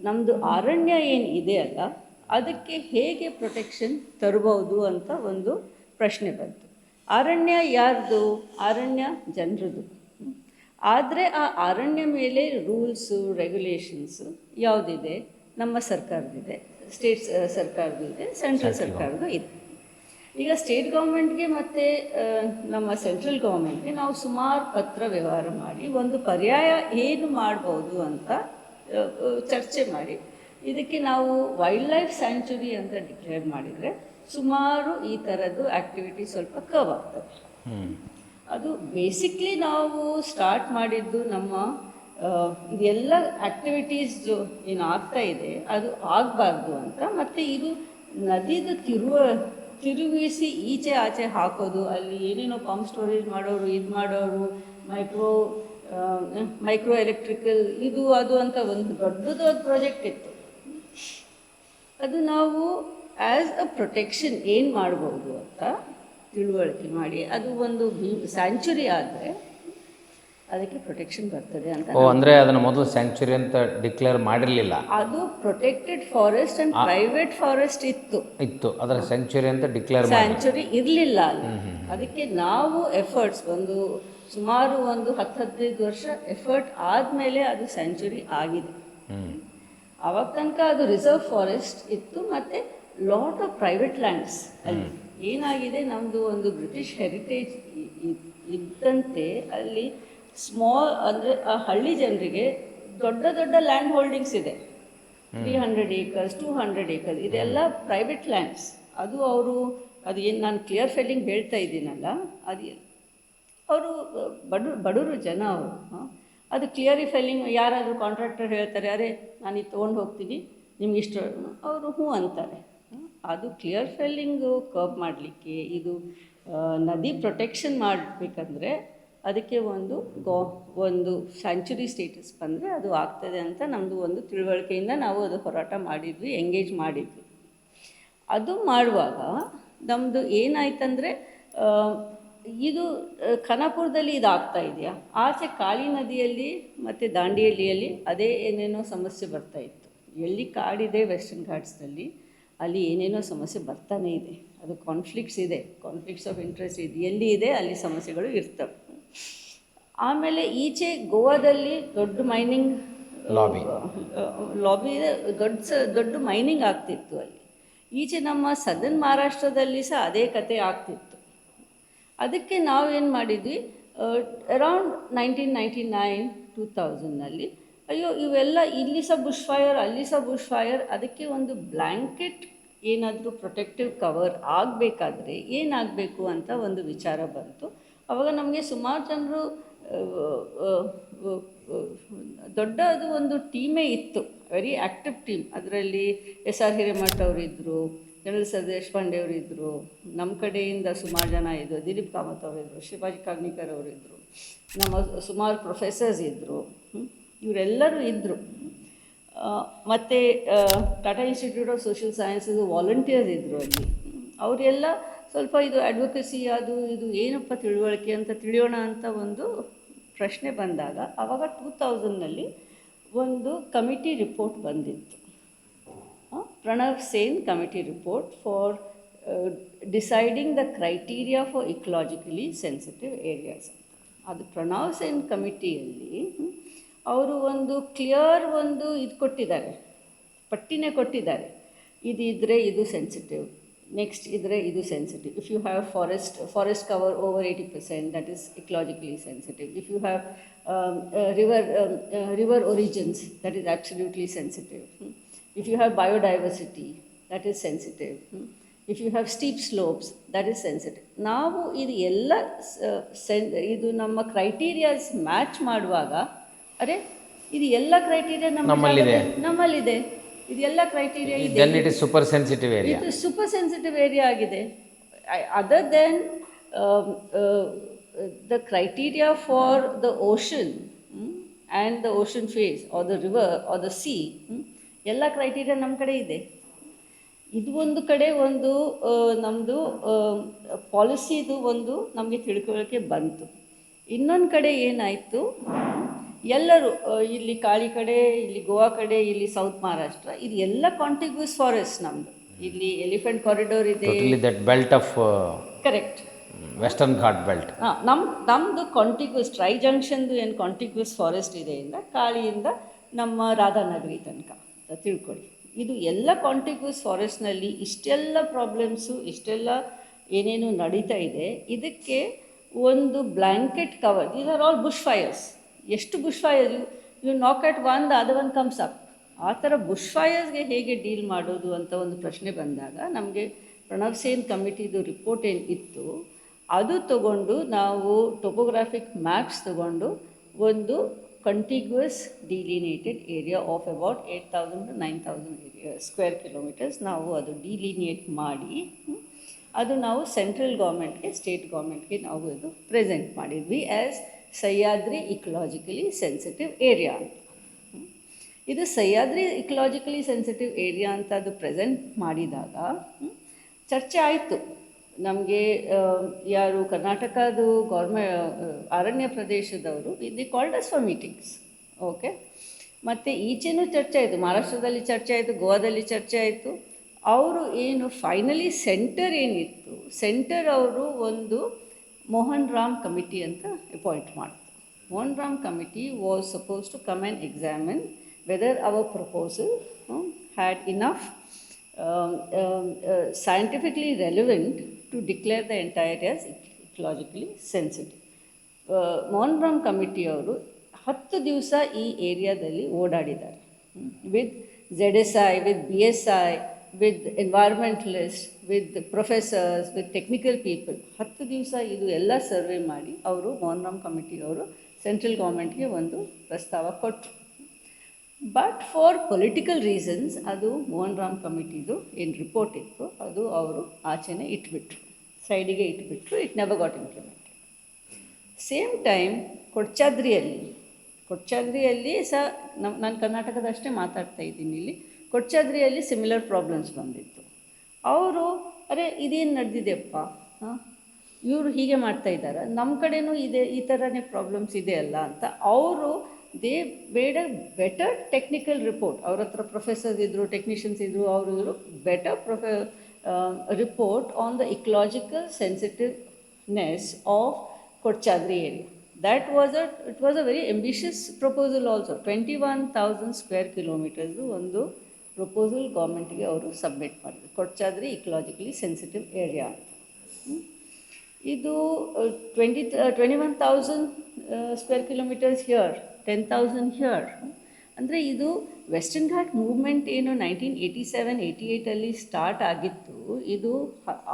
ನಮ್ಮದು ಅರಣ್ಯ ಏನು ಇದೆ ಅಲ್ಲ, ಅದಕ್ಕೆ ಹೇಗೆ ಪ್ರೊಟೆಕ್ಷನ್ ತರ್ಬೋದು ಅಂತ ಒಂದು ಪ್ರಶ್ನೆ ಬಂತು. ಅರಣ್ಯ ಯಾರ್ದು? ಅರಣ್ಯ ಜನರದು. ಆದರೆ ಆ ಅರಣ್ಯ ಮೇಲೆ ರೂಲ್ಸು ರೆಗ್ಯುಲೇಷನ್ಸು ಯಾವುದಿದೆ? ನಮ್ಮ ಸರ್ಕಾರದಿದೆ, ಸ್ಟೇಟ್ ಸರ್ಕಾರದಿದೆ, ಸೆಂಟ್ರಲ್ ಸರ್ಕಾರದ್ದು ಇದೆ. ಈಗ ಸ್ಟೇಟ್ ಗೌರ್ಮೆಂಟ್ಗೆ ಮತ್ತು ನಮ್ಮ ಸೆಂಟ್ರಲ್ ಗೌರ್ಮೆಂಟ್ಗೆ ನಾವು ಸುಮಾರು ಪತ್ರ ವ್ಯವಹಾರ ಮಾಡಿ ಒಂದು ಪರ್ಯಾಯ ಏನು ಮಾಡ್ಬೋದು ಅಂತ ಚರ್ಚೆ ಮಾಡಿ, ಇದಕ್ಕೆ ನಾವು ವೈಲ್ಡ್ ಲೈಫ್ ಸ್ಯಾಂಚುರಿ ಅಂತ ಡಿಕ್ಲೇರ್ ಮಾಡಿದರೆ ಸುಮಾರು ಈ ಥರದ್ದು ಆ್ಯಕ್ಟಿವಿಟಿ ಸ್ವಲ್ಪ ಕವ್ ಆಗ್ತವೆ. ಅದು ಬೇಸಿಕ್ಲಿ ನಾವು ಸ್ಟಾರ್ಟ್ ಮಾಡಿದ್ದು ನಮ್ಮ ಇದೆಲ್ಲ ಆ್ಯಕ್ಟಿವಿಟೀಸ್ ಏನು ಆಗ್ತಾಯಿದೆ ಅದು ಆಗಬಾರ್ದು ಅಂತ. ಮತ್ತು ಇದು ನದಿದು ತಿರುಗಿಸಿ ಈಚೆ ಆಚೆ ಹಾಕೋದು, ಅಲ್ಲಿ ಏನೇನೋ ಪಂಪ್ ಸ್ಟೋರೇಜ್ ಮಾಡೋರು, ಇದು ಮಾಡೋರು, ಮೈಕ್ರೋ ಎಲೆಕ್ಟ್ರಿಕಲ್ ಅದು ಅಂತ ಒಂದು ದೊಡ್ಡದು ಪ್ರಾಜೆಕ್ಟ್ ಇತ್ತು. ಅದು ನಾವು ಆ್ಯಸ್ ಅ ಪ್ರೊಟೆಕ್ಷನ್ ಏನು ಮಾಡ್ಬೋದು ಅಂತ ತಿಳುವಳಿಕೆ ಮಾಡಿ, ಅದು ಒಂದು ಸ್ಯಾಂಚುರಿ ಆದರೆ ಅದಕ್ಕೆ ಪ್ರೊಟೆಕ್ಷನ್ ಬರ್ತದೆ ಅಂತ. ಅಂದರೆ ಅದನ್ನು ಮೊದಲು ಸ್ಯಾಂಕ್ಚುರಿ ಅಂತ ಡಿಕ್ಲೇರ್ ಮಾಡಿರಲಿಲ್ಲ, ಅದು protected forest and private forest ಇತ್ತು, ಅದರ ಸ್ಯಾಂಕ್ಚುರಿ ಅಂತ ಡಿಕ್ಲೇರ್ ಸ್ಯಾಂಚುರಿ ಇರಲಿಲ್ಲ ಅಲ್ಲಿ. ಅದಕ್ಕೆ ನಾವು ಎಫರ್ಟ್ಸ್ ಸುಮಾರು ಒಂದು 10-15 ವರ್ಷ ಎಫರ್ಟ್ ಆದಮೇಲೆ ಅದು ಸ್ಯಾಂಚುರಿ ಆಗಿದೆ. ಆವಾಗ ತನಕ ಅದು ರಿಸರ್ವ್ ಫಾರೆಸ್ಟ್ ಇತ್ತು, ಮತ್ತು ಲಾಟ್ ಆಫ್ ಪ್ರೈವೇಟ್ ಲ್ಯಾಂಡ್ಸ್ ಅಲ್ಲಿ. ಏನಾಗಿದೆ, ನಮ್ಮದು ಒಂದು ಬ್ರಿಟಿಷ್ ಹೆರಿಟೇಜ್ ಇದ್ದಂತೆ ಅಲ್ಲಿ ಅಂದರೆ ಆ ಹಳ್ಳಿ ಜನರಿಗೆ ದೊಡ್ಡ ದೊಡ್ಡ ಲ್ಯಾಂಡ್ ಹೋಲ್ಡಿಂಗ್ಸ್ ಇದೆ. 300 acres 200 acres ಇದೆಲ್ಲ ಪ್ರೈವೇಟ್ ಲ್ಯಾಂಡ್ಸ್. ಅದು ಏನು ನಾನು ಕ್ಲಿಯರ್ ಫೆಲ್ಲಿಂಗ್ ಹೇಳ್ತಾ ಇದ್ದೀನಲ್ಲ, ಅದು ಅವರು ಬಡವರು ಜನ ಅವರು. ಅದು ಕ್ಲಿಯರ್ ಫೆಲ್ಲಿಂಗ್ ಯಾರಾದರೂ ಕಾಂಟ್ರಾಕ್ಟರ್ ಹೇಳ್ತಾರೆ, ಅರೆ ನಾನು ಇದು ತೊಗೊಂಡು ಹೋಗ್ತೀನಿ ನಿಮ್ಗೆ ಇಷ್ಟು, ಅವರು ಹ್ಞೂ ಅಂತಾರೆ. ಅದು ಕ್ಲಿಯರ್ ಫೆಲ್ಲಿಂಗು ಕರ್ಬ್ ಮಾಡಲಿಕ್ಕೆ, ಇದು ನದಿ ಪ್ರೊಟೆಕ್ಷನ್ ಮಾಡಬೇಕಂದ್ರೆ ಅದಕ್ಕೆ ಒಂದು ಸ್ಯಾಂಚುರಿ ಸ್ಟೇಟಸ್ ಬಂದರೆ ಅದು ಆಗ್ತದೆ ಅಂತ ನಮ್ಮದು ಒಂದು ತಿಳುವಳಿಕೆಯಿಂದ ನಾವು ಅದು ಹೋರಾಟ ಮಾಡಿದ್ವಿ, ಎಂಗೇಜ್ ಮಾಡಿದ್ವಿ. ಅದು ಮಾಡುವಾಗ ನಮ್ಮದು ಏನಾಯ್ತಂದರೆ, ಇದು ಖಾನಾಪುರದಲ್ಲಿ ಇದಾಗ್ತಾ ಇದೆಯಾ, ಆಚೆ ಕಾಳಿ ನದಿಯಲ್ಲಿ ಮತ್ತು ದಾಂಡೇಲಿಯಲ್ಲಿ ಅದೇ ಏನೇನೋ ಸಮಸ್ಯೆ ಬರ್ತಾಯಿತ್ತು. ಎಲ್ಲಿ ಕಾಡಿದೆ ವೆಸ್ಟರ್ನ್ ಘಾಟ್ಸ್ನಲ್ಲಿ ಅಲ್ಲಿ ಏನೇನೋ ಸಮಸ್ಯೆ ಬರ್ತಾನೇ ಇದೆ. ಅದು ಕಾನ್ಫ್ಲಿಕ್ಟ್ಸ್ ಆಫ್ ಇಂಟ್ರೆಸ್ಟ್ ಎಲ್ಲಿ ಇದೆ ಅಲ್ಲಿ ಸಮಸ್ಯೆಗಳು ಇರ್ತವೆ. ಆಮೇಲೆ ಈಚೆ ಗೋವಾದಲ್ಲಿ ದೊಡ್ಡ ಮೈನಿಂಗ್ ಲಾಬಿ ಇದೆ, ದೊಡ್ಡ ಮೈನಿಂಗ್ ಆಗ್ತಿತ್ತು ಅಲ್ಲಿ. ಈಚೆ ನಮ್ಮ ಸದರ್ನ್ ಮಹಾರಾಷ್ಟ್ರದಲ್ಲಿ ಸಹ ಅದೇ ಕತೆ ಆಗ್ತಿತ್ತು. ಅದಕ್ಕೆ ನಾವೇನು ಮಾಡಿದ್ವಿ, ಅರೌಂಡ್ 1999-2000 ಅಯ್ಯೋ ಇವೆಲ್ಲ ಇಲ್ಲಿ ಸಹ ಬುಷ್ ಫೈರ್ ಅಲ್ಲಿ ಸಹ ಬುಷ್ ಫೈರ್, ಅದಕ್ಕೆ ಒಂದು ಬ್ಲ್ಯಾಂಕೆಟ್ ಏನಾದರೂ ಪ್ರೊಟೆಕ್ಟಿವ್ ಕವರ್ ಆಗಬೇಕಾದ್ರೆ ಏನಾಗಬೇಕು ಅಂತ ಒಂದು ವಿಚಾರ ಬಂತು. ಆವಾಗ ನಮಗೆ ಸುಮಾರು ಜನರು ದೊಡ್ಡ ಅದು ಒಂದು ಟೀಮೇ ಇತ್ತು, ವೆರಿ ಆ್ಯಕ್ಟಿವ್ ಟೀಮ್. ಅದರಲ್ಲಿ SR ಹಿರೇಮಠ್ ಅವರಿದ್ದರು, ಜನರಲ್ ಸರ್ ದೇಶಪಾಂಡೆ ಅವರಿದ್ದರು, ನಮ್ಮ ಕಡೆಯಿಂದ ಸುಮಾರು ಜನ ಇದ್ದರು, ದಿಲೀಪ್ ಕಾಮತ್ ಅವರಿದ್ದರು, ಶಿವಾಜಿ ಕಾಗ್ನಿಕರ್ ಅವರಿದ್ದರು, ನಮ್ಮ ಸುಮಾರು ಪ್ರೊಫೆಸರ್ಸ್ ಇದ್ದರು, ಇವರೆಲ್ಲರೂ ಇದ್ದರು. ಮತ್ತು Tata institute of social sciences volunteers ಇದ್ದರು ಅಲ್ಲಿ. ಅವರೆಲ್ಲ ಸ್ವಲ್ಪ ಇದು ಅಡ್ವೊಕಸಿ ಅದು ಇದು ಏನಪ್ಪ ತಿಳುವಳಿಕೆ ಅಂತ ತಿಳಿಯೋಣ ಅಂತ ಒಂದು ಪ್ರಶ್ನೆ ಬಂದಾಗ ಆವಾಗ 2000 ಒಂದು ಕಮಿಟಿ ರಿಪೋರ್ಟ್ ಬಂದಿತ್ತು, Pranab Sen committee report for deciding the criteria for ecologically sensitive areas ಅಂತ. ಅದು ಪ್ರಣವ್ ಸೇನ್ ಕಮಿಟಿಯಲ್ಲಿ ಅವರು ಒಂದು ಕ್ಲಿಯರ್ ಒಂದು ಇದು ಕೊಟ್ಟಿದ್ದಾರೆ, ಪಟ್ಟಿನೇ ಕೊಟ್ಟಿದ್ದಾರೆ. ಇದಿದ್ದರೆ ಇದು ಸೆನ್ಸಿಟಿವ್, ನೆಕ್ಸ್ಟ್ ಇದ್ದರೆ ಇದು sensitive. If you have forest cover over 80%, that is ecologically sensitive. If you have river origins, that is absolutely sensitive. If you have biodiversity, that is sensitive. If you have steep slopes, that is sensitive. ನಾವು ಇದು ಎಲ್ಲ ಇದು ನಮ್ಮ criterias match ಮಾಡುವಾಗ, ಅರೆ ಇದು ಎಲ್ಲ criteria ನಮ್ಮಲ್ಲಿದೆ, ಇದು ಎಲ್ಲ ಕ್ರೈಟೀರಿಯಾ ಇದೆ, ಇದು ಸೂಪರ್ ಸೆನ್ಸಿಟಿವ್ ಏರಿಯಾ, ಇದು ಸೂಪರ್ ಸೆನ್ಸಿಟಿವ್ ಏರಿಯಾ ಆಗಿದೆ. Other than the criteria for the ocean and the ocean phase or the river or the sea, ಎಲ್ಲ ಕ್ರೈಟೀರಿಯಾ ನಮ್ಮ ಕಡೆ ಇದೆ. ಇದು ಒಂದು ಕಡೆ ಒಂದು ನಮ್ಮದು ಪಾಲಿಸಿದು ಒಂದು ನಮಗೆ ತಿಳ್ಕೊಳ್ಳೋಕ್ಕೆ ಬಂತು. ಇನ್ನೊಂದು ಕಡೆ ಏನಾಯಿತು, ಎಲ್ಲರೂ ಇಲ್ಲಿ ಕಾಳಿ ಕಡೆ, ಇಲ್ಲಿ ಗೋವಾ ಕಡೆ, ಇಲ್ಲಿ ಸೌತ್ ಮಹಾರಾಷ್ಟ್ರ, ಇದು ಎಲ್ಲ ಕಾಂಟಿಗ್ಯೂಸ್ ಫಾರೆಸ್ಟ್ ನಮ್ಮದು. ಇಲ್ಲಿ ಎಲಿಫೆಂಟ್ ಕಾರಿಡೋರ್ ಇದೆ, that belt of correct western ghat belt. ನಮ್ಮದು ಕಾಂಟಿಗ್ಯೂಸ್ ಟ್ರೈ ಜಂಕ್ಷನ್ದು ಏನು ಕಾಂಟಿಗ್ಯೂಸ್ ಫಾರೆಸ್ಟ್ ಇದೆ ಇಂದ ಕಾಳಿಯಿಂದ ನಮ್ಮ ರಾಧಾನಗರಿ ತನಕ ಅಂತ ತಿಳ್ಕೊಳ್ಳಿ. ಇದು ಎಲ್ಲ ಕಾಂಟಿಗ್ಯೂಸ್ ಫಾರೆಸ್ಟ್ನಲ್ಲಿ ಇಷ್ಟೆಲ್ಲ ಪ್ರಾಬ್ಲಮ್ಸು, ಇಷ್ಟೆಲ್ಲ ಏನೇನು ನಡೀತಾ ಇದೆ, ಇದಕ್ಕೆ ಒಂದು blanket cover. These are all bush fires. ಎಷ್ಟು ಬುಷ್ ಫೈರ್, ಯು ನಾಕ್ at one the other one comes up. ಆ ಥರ ಬುಷ್ ಫೈರ್ಸ್ಗೆ ಹೇಗೆ ಡೀಲ್ ಮಾಡೋದು ಅಂತ ಒಂದು ಪ್ರಶ್ನೆ ಬಂದಾಗ ನಮಗೆ ಪ್ರಣವ್ ಸೇನ್ ಕಮಿಟಿದು ರಿಪೋರ್ಟ್ ಏನು ಇತ್ತು ಅದು ತಗೊಂಡು ನಾವು ಟೊಪೋಗ್ರಾಫಿಕ್ ಮ್ಯಾಪ್ಸ್ ತಗೊಂಡು ಒಂದು contiguous delineated area of about 8,000 to 9,000 square kilometres ನಾವು ಅದು ಡಿಲಿನಿಯೇಟ್ ಮಾಡಿ ಅದು ನಾವು ಸೆಂಟ್ರಲ್ ಗೌರ್ಮೆಂಟ್ಗೆ, ಸ್ಟೇಟ್ ಗೌರ್ಮೆಂಟ್ಗೆ ನಾವು ಅದು ಪ್ರೆಸೆಂಟ್ ಮಾಡಿದ್ವಿ ಆ್ಯಸ್ ಸಹ್ಯಾದ್ರಿ ಇಕಲಾಜಿಕಲಿ ಸೆನ್ಸಿಟಿವ್ ಏರಿಯಾ ಅಂತ. ಇದು ಸಹ್ಯಾದ್ರಿ ಇಕಲಾಜಿಕಲಿ ಸೆನ್ಸಿಟಿವ್ ಏರಿಯಾ ಅಂತ ಅದು ಪ್ರೆಸೆಂಟ್ ಮಾಡಿದಾಗ ಚರ್ಚೆ ಆಯಿತು. ನಮಗೆ ಯಾರು ಕರ್ನಾಟಕದು ಅರಣ್ಯ ಪ್ರದೇಶದವರು they called us for meetings. Okay, ಮತ್ತು ಈಚೆನೂ ಚರ್ಚೆ ಆಯಿತು, ಮಹಾರಾಷ್ಟ್ರದಲ್ಲಿ ಚರ್ಚೆ ಆಯಿತು, ಗೋವಾದಲ್ಲಿ ಚರ್ಚೆ ಆಯಿತು. ಅವರು ಏನು ಫೈನಲಿ ಸೆಂಟರ್ ಏನಿತ್ತು, ಸೆಂಟರ್ ಅವರು ಒಂದು ಮೋಹನ್ ರಾಮ್ ಕಮಿಟಿ ಅಂತ ಅಪಾಯಿಂಟ್ ಮಾಡಿದ್ರು. Mohan Ram committee was suppose to come and examine whether our proposal had enough scientifically relevant to declare the entire as ecologically sensitive. Mohan Ram committee ಅವರು 10 ದಿವಸ ಈ ಏರಿಯಾದಲ್ಲಿ ಓಡಾಡಿದ್ದಾರೆ with ZSI, with BSI, with environmentalist, with professors, with technical people. 10 ದಿವಸ ಇದು ಎಲ್ಲ survey ಮಾಡಿ ಅವರು ಮೋಹನ್ ರಾಮ್ ಕಮಿಟಿಯವರು ಸೆಂಟ್ರಲ್ ಗೌರ್ಮೆಂಟ್ಗೆ ಒಂದು ಪ್ರಸ್ತಾವ ಕೊಟ್ಟರು. ಬಟ್ ಫಾರ್ ಪೊಲಿಟಿಕಲ್ ರೀಸನ್ಸ್ ಅದು ಮೋಹನ್ ರಾಮ್ ಕಮಿಟಿದು ಏನು ರಿಪೋರ್ಟ್ ಇತ್ತು ಅದು ಅವರು ಆಚೆನೆ ಇಟ್ಬಿಟ್ರು, ಸೈಡಿಗೆ ಇಟ್ಬಿಟ್ರು. It never got implemented. Same time ಕೊಡ್ಚಾದ್ರಿಯಲ್ಲಿ ಸಹ ನಾನು ಕರ್ನಾಟಕದ ಅಷ್ಟೇ ಮಾತಾಡ್ತಾ ಇದ್ದೀನಿ ಇಲ್ಲಿ. ಕೊಡ್ಚಾದ್ರಿಯಲ್ಲಿ ಸಿಮಿಲರ್ ಪ್ರಾಬ್ಲಮ್ಸ್ ಬಂದಿತ್ತು. ಅವರು ಇದೇನು ನಡೆದಿದೆಯಪ್ಪ, ಇವರು ಹೀಗೆ ಮಾಡ್ತಾ ಇದ್ದಾರೆ, ನಮ್ಮ ಕಡೆನೂ ಇದೆ, ಈ ಥರನೇ ಪ್ರಾಬ್ಲಮ್ಸ್ ಇದೆ ಅಲ್ಲ ಅಂತ ಅವರು ದೇ ಬೇಡ ಬೆಟರ್ ಟೆಕ್ನಿಕಲ್ ರಿಪೋರ್ಟ್. ಅವ್ರ ಹತ್ರ ಪ್ರೊಫೆಸರ್ಸ್ ಇದ್ದರು, ಟೆಕ್ನಿಷಿಯನ್ಸ್ ಇದ್ದರು, ಅವರು ಇವರು better report on the ecological sensitiveness of Kodachadri area. It was a very ambitious proposal also. 21,000 square ಕಿಲೋಮೀಟರ್ದು ಒಂದು ಪ್ರಪೋಸಲ್ ಗೌರ್ಮೆಂಟ್ಗೆ ಅವರು ಸಬ್ಮಿಟ್ ಮಾಡಿದ್ರು, ಕೊಡ್ಚಾದ್ರಿ ಇಕಲಾಜಿಕಲಿ ಸೆನ್ಸಿಟಿವ್ ಏರಿಯಾ ಅಂತ. ಇದು 21,000 ಸ್ಕ್ವೇರ್ ಕಿಲೋಮೀಟರ್ಸ್ ಹಿಯರ್, 10,000 ಹಿಯರ್. ಅಂದರೆ ಇದು ವೆಸ್ಟರ್ನ್ ಘಾಟ್ ಮೂವ್ಮೆಂಟ್ ಏನು 1987-88 ಸ್ಟಾರ್ಟ್ ಆಗಿತ್ತು, ಇದು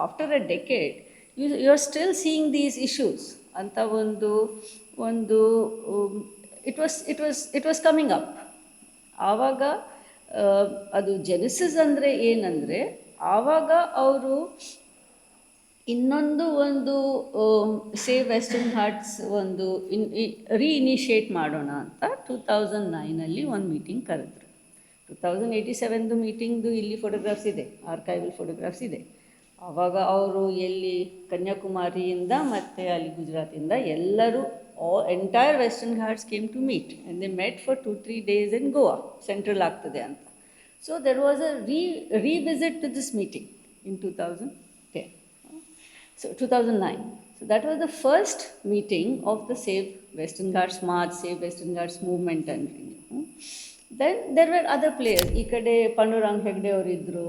after a decade you are still seeing these issues ಅಂತ ಒಂದು ಇಟ್ ವಾಸ್ ಕಮಿಂಗ್ ಅಪ್. ಆವಾಗ ಅದು ಜೆನೆಸಿಸ್ ಅಂದರೆ ಏನಂದರೆ, ಆವಾಗ ಅವರು ಒಂದು ಸೇವ್ ವೆಸ್ಟರ್ನ್ ಘಾಟ್ಸ್ ಒಂದು ರೀಇನಿಷಿಯೇಟ್ ಮಾಡೋಣ ಅಂತ 2009 ಒಂದು ಮೀಟಿಂಗ್ ಕರೆದ್ರು. 2087 ಮೀಟಿಂಗ್ದು ಇಲ್ಲಿ ಫೋಟೋಗ್ರಾಫ್ಸ್ ಇದೆ, ಆರ್ಕೈವಲ್ ಫೋಟೋಗ್ರಾಫ್ಸ್ ಇದೆ. ಆವಾಗ ಅವರು ಎಲ್ಲಿ ಕನ್ಯಾಕುಮಾರಿಯಿಂದ ಮತ್ತು ಅಲ್ಲಿ ಗುಜರಾತಿಂದ ಎಲ್ಲರೂ entire Western Ghats came to meet and they met for 2-3 days in Goa, central ಆಗ್ತದೆ ಅಂತ. So there was a revisit to this meeting in 2010. So 2009. So that was the first meeting of the Save Western Ghats March, Save Western Ghats movement and then there were other players. ಈ ಕಡೆ ಪಂಡುರಂಗ್ ಹೆಗ್ಡೆ ಅವರು ಇದ್ದರು,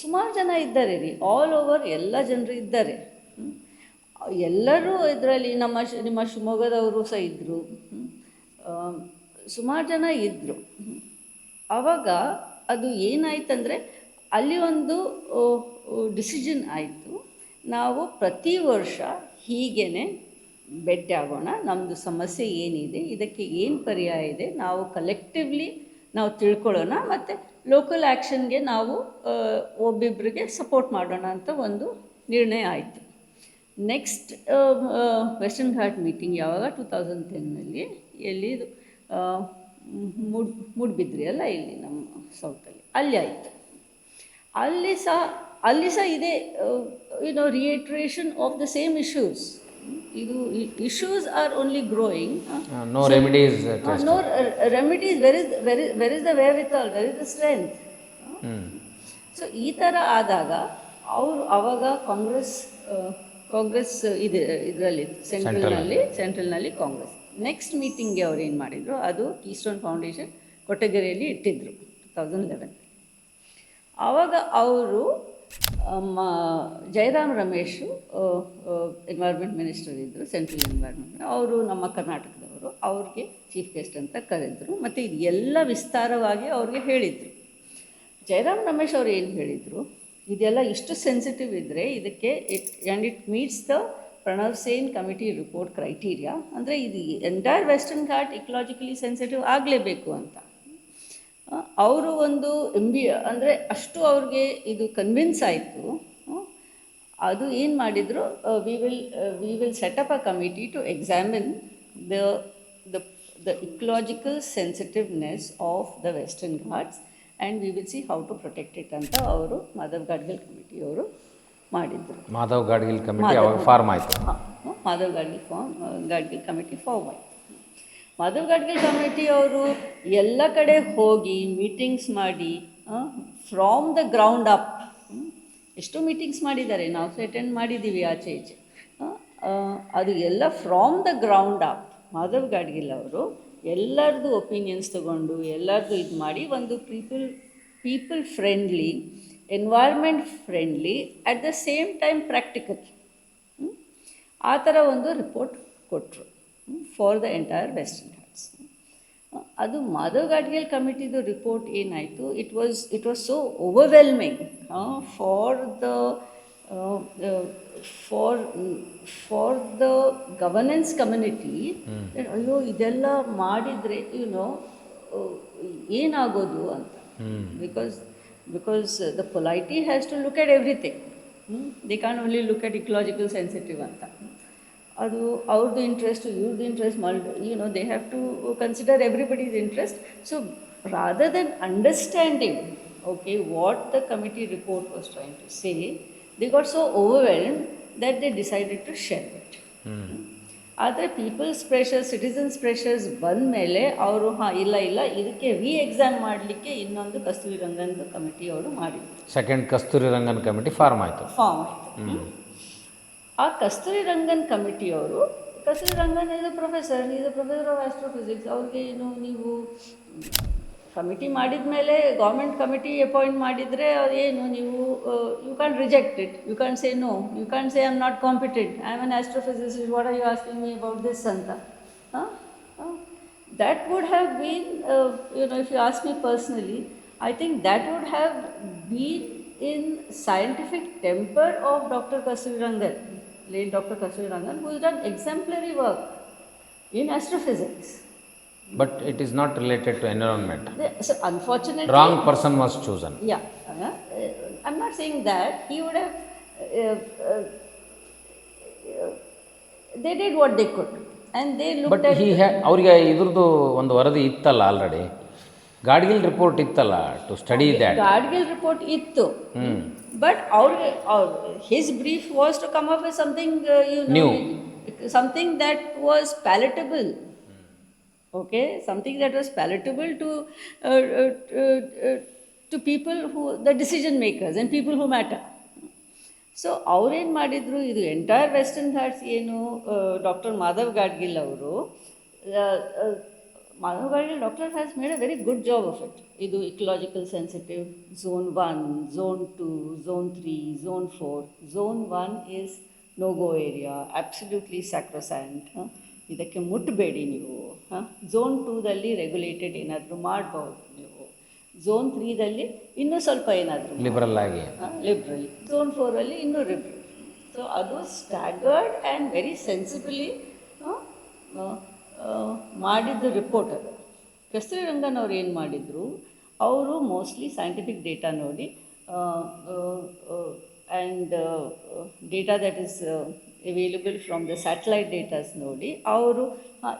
ಸುಮಾರು ಜನ ಇದ್ದಾರೆ ರೀ, all over ಎಲ್ಲ ಜನರು ಇದ್ದಾರೆ. ಎಲ್ಲರೂ ಇದರಲ್ಲಿ ನಿಮ್ಮ ಶಿವಮೊಗ್ಗದವರು ಸಹ ಇದ್ದರು, ಸುಮಾರು ಜನ ಇದ್ದರು. ಆವಾಗ ಅದು ಏನಾಯ್ತಂದರೆ ಅಲ್ಲಿ ಒಂದು ಡಿಸಿಷನ್ ಆಯಿತು, ನಾವು ಪ್ರತಿ ವರ್ಷ ಹೀಗೇ ಭೇಟಿ ಆಗೋಣ, ನಮ್ಮದು ಸಮಸ್ಯೆ ಏನಿದೆ, ಇದಕ್ಕೆ ಏನು ಪರ್ಯಾಯ ಇದೆ, ನಾವು ಕಲೆಕ್ಟಿವ್ಲಿ ನಾವು ತಿಳ್ಕೊಳ್ಳೋಣ ಮತ್ತು ಲೋಕಲ್ ಆ್ಯಕ್ಷನ್ಗೆ ನಾವು ಒಬ್ಬೊಬ್ಬರಿಗೆ ಸಪೋರ್ಟ್ ಮಾಡೋಣ ಅಂತ ಒಂದು ನಿರ್ಣಯ ಆಯಿತು. ನೆಕ್ಸ್ಟ್ ವೆಸ್ಟರ್ನ್ ಘಾಟ್ ಮೀಟಿಂಗ್ ಯಾವಾಗ 2010 ಎಲ್ಲಿ ಮೂಡ್ಬಿದ್ರಿ ಅಲ್ಲ, ಇಲ್ಲಿ ನಮ್ಮ ಸೌತಲ್ಲಿ ಅಲ್ಲಿ ಆಯಿತು. ಅಲ್ಲಿ ಸಹ ಇದೆ reiteration of the same issues. ಇದು issues are only growing, no remedies, where is the wherewithal, where is the strength. So ಈ ಥರ ಆದಾಗ ಅವರು ಆವಾಗ ಕಾಂಗ್ರೆಸ್ ಇದರಲ್ಲಿ ಸೆಂಟ್ರಲ್ನಲ್ಲಿ ಕಾಂಗ್ರೆಸ್. ನೆಕ್ಸ್ಟ್ ಮೀಟಿಂಗ್ಗೆ ಅವ್ರು ಏನು ಮಾಡಿದರು, ಅದು ಕೀಸ್ಟೋನ್ ಫೌಂಡೇಶನ್ ಕೊಟ್ಟಗೆರೆಯಲ್ಲಿ ಇಟ್ಟಿದ್ದರು 2011. ಆವಾಗ ಅವರು ಜಯರಾಮ್ ರಮೇಶ್ ಎನ್ವೈರ್ಮೆಂಟ್ ಮಿನಿಸ್ಟರ್ ಇದ್ದರು, ಸೆಂಟ್ರಲ್ ಎನ್ವೈರ್ಮೆಂಟ್, ಅವರು ನಮ್ಮ ಕರ್ನಾಟಕದವರು, ಅವ್ರಿಗೆ ಚೀಫ್ ಗೆಸ್ಟ್ ಅಂತ ಕರೆದರು ಮತ್ತು ಇದು ಎಲ್ಲ ವಿಸ್ತಾರವಾಗಿ ಅವ್ರಿಗೆ ಹೇಳಿದರು. ಜಯರಾಮ್ ರಮೇಶ್ ಅವರು ಏನು ಹೇಳಿದರು, ಇದೆಲ್ಲ ಇಷ್ಟು ಸೆನ್ಸಿಟಿವ್ ಇದ್ದರೆ ಇದಕ್ಕೆ it meets the Pranab Sen committee report criteria, ಅಂದರೆ ಇದು entire Western Ghat ecologically sensitive ಆಗಲೇಬೇಕು ಅಂತ. ಅವರು ಒಂದು ಅಂದರೆ ಅಷ್ಟು ಅವ್ರಿಗೆ ಇದು ಕನ್ವಿನ್ಸ್ ಆಯಿತು. ಅದು ಏನು ಮಾಡಿದರು, we will set up a committee to examine the ecological sensitiveness of the Western Ghats and we will see how to protect it ಅಂತ ಅವರು ಮಾಧವ್ ಗಾಡ್ಗಿಲ್ ಕಮಿಟಿಯವರು ಮಾಡಿದ್ರು. ಮಾಧವ್ ಗಾಡ್ಗಿಲ್ ಕಮಿಟಿ ಅವಾಗ ಫಾರ್ಮ್ ಆಯಿತು. ಮಾಧವ್ ಗಾಡ್ಗಿಲ್ ಕಮಿಟಿ ಫಾರ್ಮ್ ಆಯಿತು. ಮಾಧವ್ ಗಾಡ್ಗಿಲ್ ಕಮಿಟಿಯವರು ಎಲ್ಲ ಕಡೆ ಹೋಗಿ ಮೀಟಿಂಗ್ಸ್ ಮಾಡಿ ಫ್ರಾಮ್ ದ ಗ್ರೌಂಡ್ ಅಪ್ ಎಷ್ಟು ಮೀಟಿಂಗ್ಸ್ ಮಾಡಿದ್ದಾರೆ, ನಾವು ಅಟೆಂಡ್ ಮಾಡಿದ್ದೀವಿ ಆಚೆ ಈಚೆ. ಅದು ಎಲ್ಲ from the ground up Madhav Gadgil ಅವರು ಎಲ್ಲರದ್ದು ಒಪಿನಿಯನ್ಸ್ ತಗೊಂಡು ಎಲ್ಲರದ್ದು ಇದು ಮಾಡಿ ಒಂದು people friendly, environment friendly, at the same time practical ಆ ಥರ ಒಂದು ರಿಪೋರ್ಟ್ ಕೊಟ್ಟರು for the entire Western Ghats. ಅದು ಮಾಧವ್ ಗಾಡ್ಗಿಲ್ ಕಮಿಟಿದು ರಿಪೋರ್ಟ್ ಏನಾಯಿತು, it was so overwhelming for the governance community. ಅಯ್ಯೋ ಇದೆಲ್ಲ ಮಾಡಿದರೆ ಏನಾಗೋದು ಅಂತ. Because the polity has to look at everything. They can only look at ecological sensitive ಅಂತ. ಅದು ಅವ್ರದ್ದು ಇಂಟ್ರೆಸ್ಟ್, ಇವ್ರದ್ದು interest, they have to consider everybody's interest. So rather than understanding what the committee report was trying to say, they got so overwhelmed that they decided to share it. ಆದರೆ people's pressure, citizens pressures ಬಂದ ಮೇಲೆ ಅವರು ಇಲ್ಲ ಇದಕ್ಕೆ exam ಮಾಡಲಿಕ್ಕೆ ಇನ್ನೊಂದು ಕಸ್ತೂರಿ Rangan committee ಅವರು ಮಾಡಿದ್ರು. Second Kasturi Rangan committee form ಆಯಿತು. ಆ ಕಸ್ತೂರಿ ರಂಗನ್ ಕಮಿಟಿಯವರು, Kasturi Rangan is a professor of astrophysics. ಅವ್ರಿಗೆ ನೀವು ಕಮಿಟಿ ಮಾಡಿದ ಮೇಲೆ ಗೌರ್ಮೆಂಟ್ ಕಮಿಟಿ ಅಪಾಯಿಂಟ್ ಮಾಡಿದರೆ ಏನು ನೀವು you can reject it, you can say no, you can say I am not competent, I am an astrophysicist, what are you asking me about this ಅಂತ. That would have been, if you ask me personally, I think that would have been in scientific temper of Dr. Kasturi Rangan, late Dr. Kasturi Rangan, who has done exemplary work in astrophysics. But it is not related to environment. So unfortunately, wrong person was chosen. Yeah, I'm not saying that. He would have, they did what they could and they looked but at. But ಅವರಿಗೆ ಇದ್ರದ್ದು ಒಂದು ವರದಿ ಇತ್ತಲ್ಲ already, Gadgil report ಇತ್ತಲ್ಲ to study that. Gadgil report ಇತ್ತು, but ಅವ್ರಿಗೆ his brief was to come up with something new, something that was palatable. Okay, something that was palatable to people who, the decision makers and people who matter. So ಅವ್ರೇನು ಮಾಡಿದರು, ಇದು entire Western Ghats ಏನು doctor Madhav Gadgil ಅವರು, Madhav Gadgil doctor has made a very good job of it. ಇದು ecological sensitive zone 1, zone 2, zone 3, zone 4. Zone 1 is no go area, absolutely sacrosanct, ಇದಕ್ಕೆ ಮುಟ್ಟಬೇಡಿ ನೀವು. Zone 2ದಲ್ಲಿ regulated ಏನಾದರೂ ಮಾಡ್ಬೋದು ನೀವು. ಝೋನ್ 3ದಲ್ಲಿ ಇನ್ನೂ ಸ್ವಲ್ಪ ಏನಾದರೂ ಲಿಬರಲ್ ಆಗಿ, ಲಿಬ್ರಲ್. ಝೋನ್ 4ಅಲ್ಲಿ ಇನ್ನೂ ಲಿಬ್ರಲ್. ಸೊ ಅದು ಸ್ಟ್ಯಾಗರ್ಡ್ ಆ್ಯಂಡ್ ವೆರಿ ಸೆನ್ಸಿಬಲಿ ಮಾಡಿದ್ದು ರಿಪೋರ್ಟ್ ಅದು. ಕಸ್ತೂರಿ ರಂಗನ್ ಅವ್ರು ಏನು ಮಾಡಿದರು, ಅವರು ಮೋಸ್ಟ್ಲಿ ಸೈಂಟಿಫಿಕ್ ಡೇಟಾ ನೋಡಿ and data that is available from the satellite datas ನೋಡಿ ಅವರು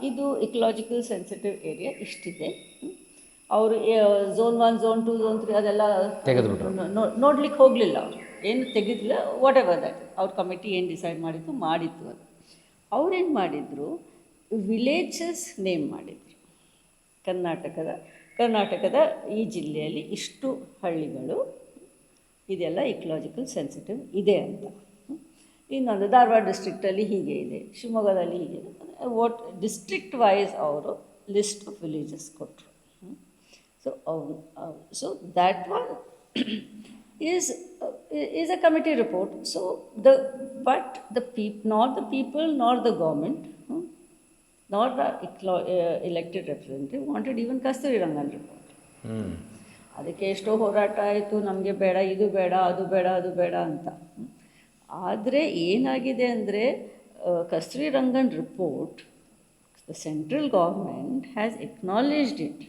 ಇದು ಇಕಲಾಜಿಕಲ್ ಸೆನ್ಸಿಟಿವ್ ಏರಿಯಾ ಇಷ್ಟಿದೆ, ಅವರು ಝೋನ್ 1, ಝೋನ್ 2, ಝೋನ್ 3 ಅದೆಲ್ಲ ತೆಗೆದುಬಿಟ್ರು, ನೋಡ್ಲಿಕ್ಕೆ ಹೋಗಲಿಲ್ಲ. ಅವರು ಏನು ತೆಗೆದಿಲ್ಲ, ವಾಟ್ ಎವರ್ ದಟ್ ಅವ್ರ ಕಮಿಟಿ ಏನು ಡಿಸೈಡ್ ಮಾಡಿತ್ತು ಅದು. ಅವ್ರೇನು ಮಾಡಿದರು, ವಿಲೇಜಸ್ ನೇಮ್ ಮಾಡಿದರು. ಕರ್ನಾಟಕದ ಈ ಜಿಲ್ಲೆಯಲ್ಲಿ ಇಷ್ಟು ಹಳ್ಳಿಗಳು ಇದೆಲ್ಲ ಇಕಲಾಜಿಕಲ್ ಸೆನ್ಸಿಟಿವ್ ಇದೆ ಅಂತ. ಇನ್ನೊಂದು ಧಾರವಾಡ ಡಿಸ್ಟ್ರಿಕ್ಟಲ್ಲಿ ಹೀಗೆ ಇದೆ, ಶಿವಮೊಗ್ಗದಲ್ಲಿ ಹೀಗೆ ಇದೆ. ವಾಟ್ ಡಿಸ್ಟ್ರಿಕ್ಟ್ ವೈಸ್ ಅವರು ಲಿಸ್ಟ್ ಆಫ್ ವಿಲೇಜಸ್ ಕೊಟ್ಟರು. So that one is a committee report. So not the people nor the government nor the elected representative wanted even Kasturi Rangan report. ಅದಕ್ಕೆ ಎಷ್ಟೋ ಹೋರಾಟ ಆಯಿತು, ನಮಗೆ ಬೇಡ, ಇದು ಬೇಡ, ಅದು ಬೇಡ ಅಂತ. ಆದರೆ ಏನಾಗಿದೆ ಅಂದರೆ Kasturirangan report, the central government has acknowledged it.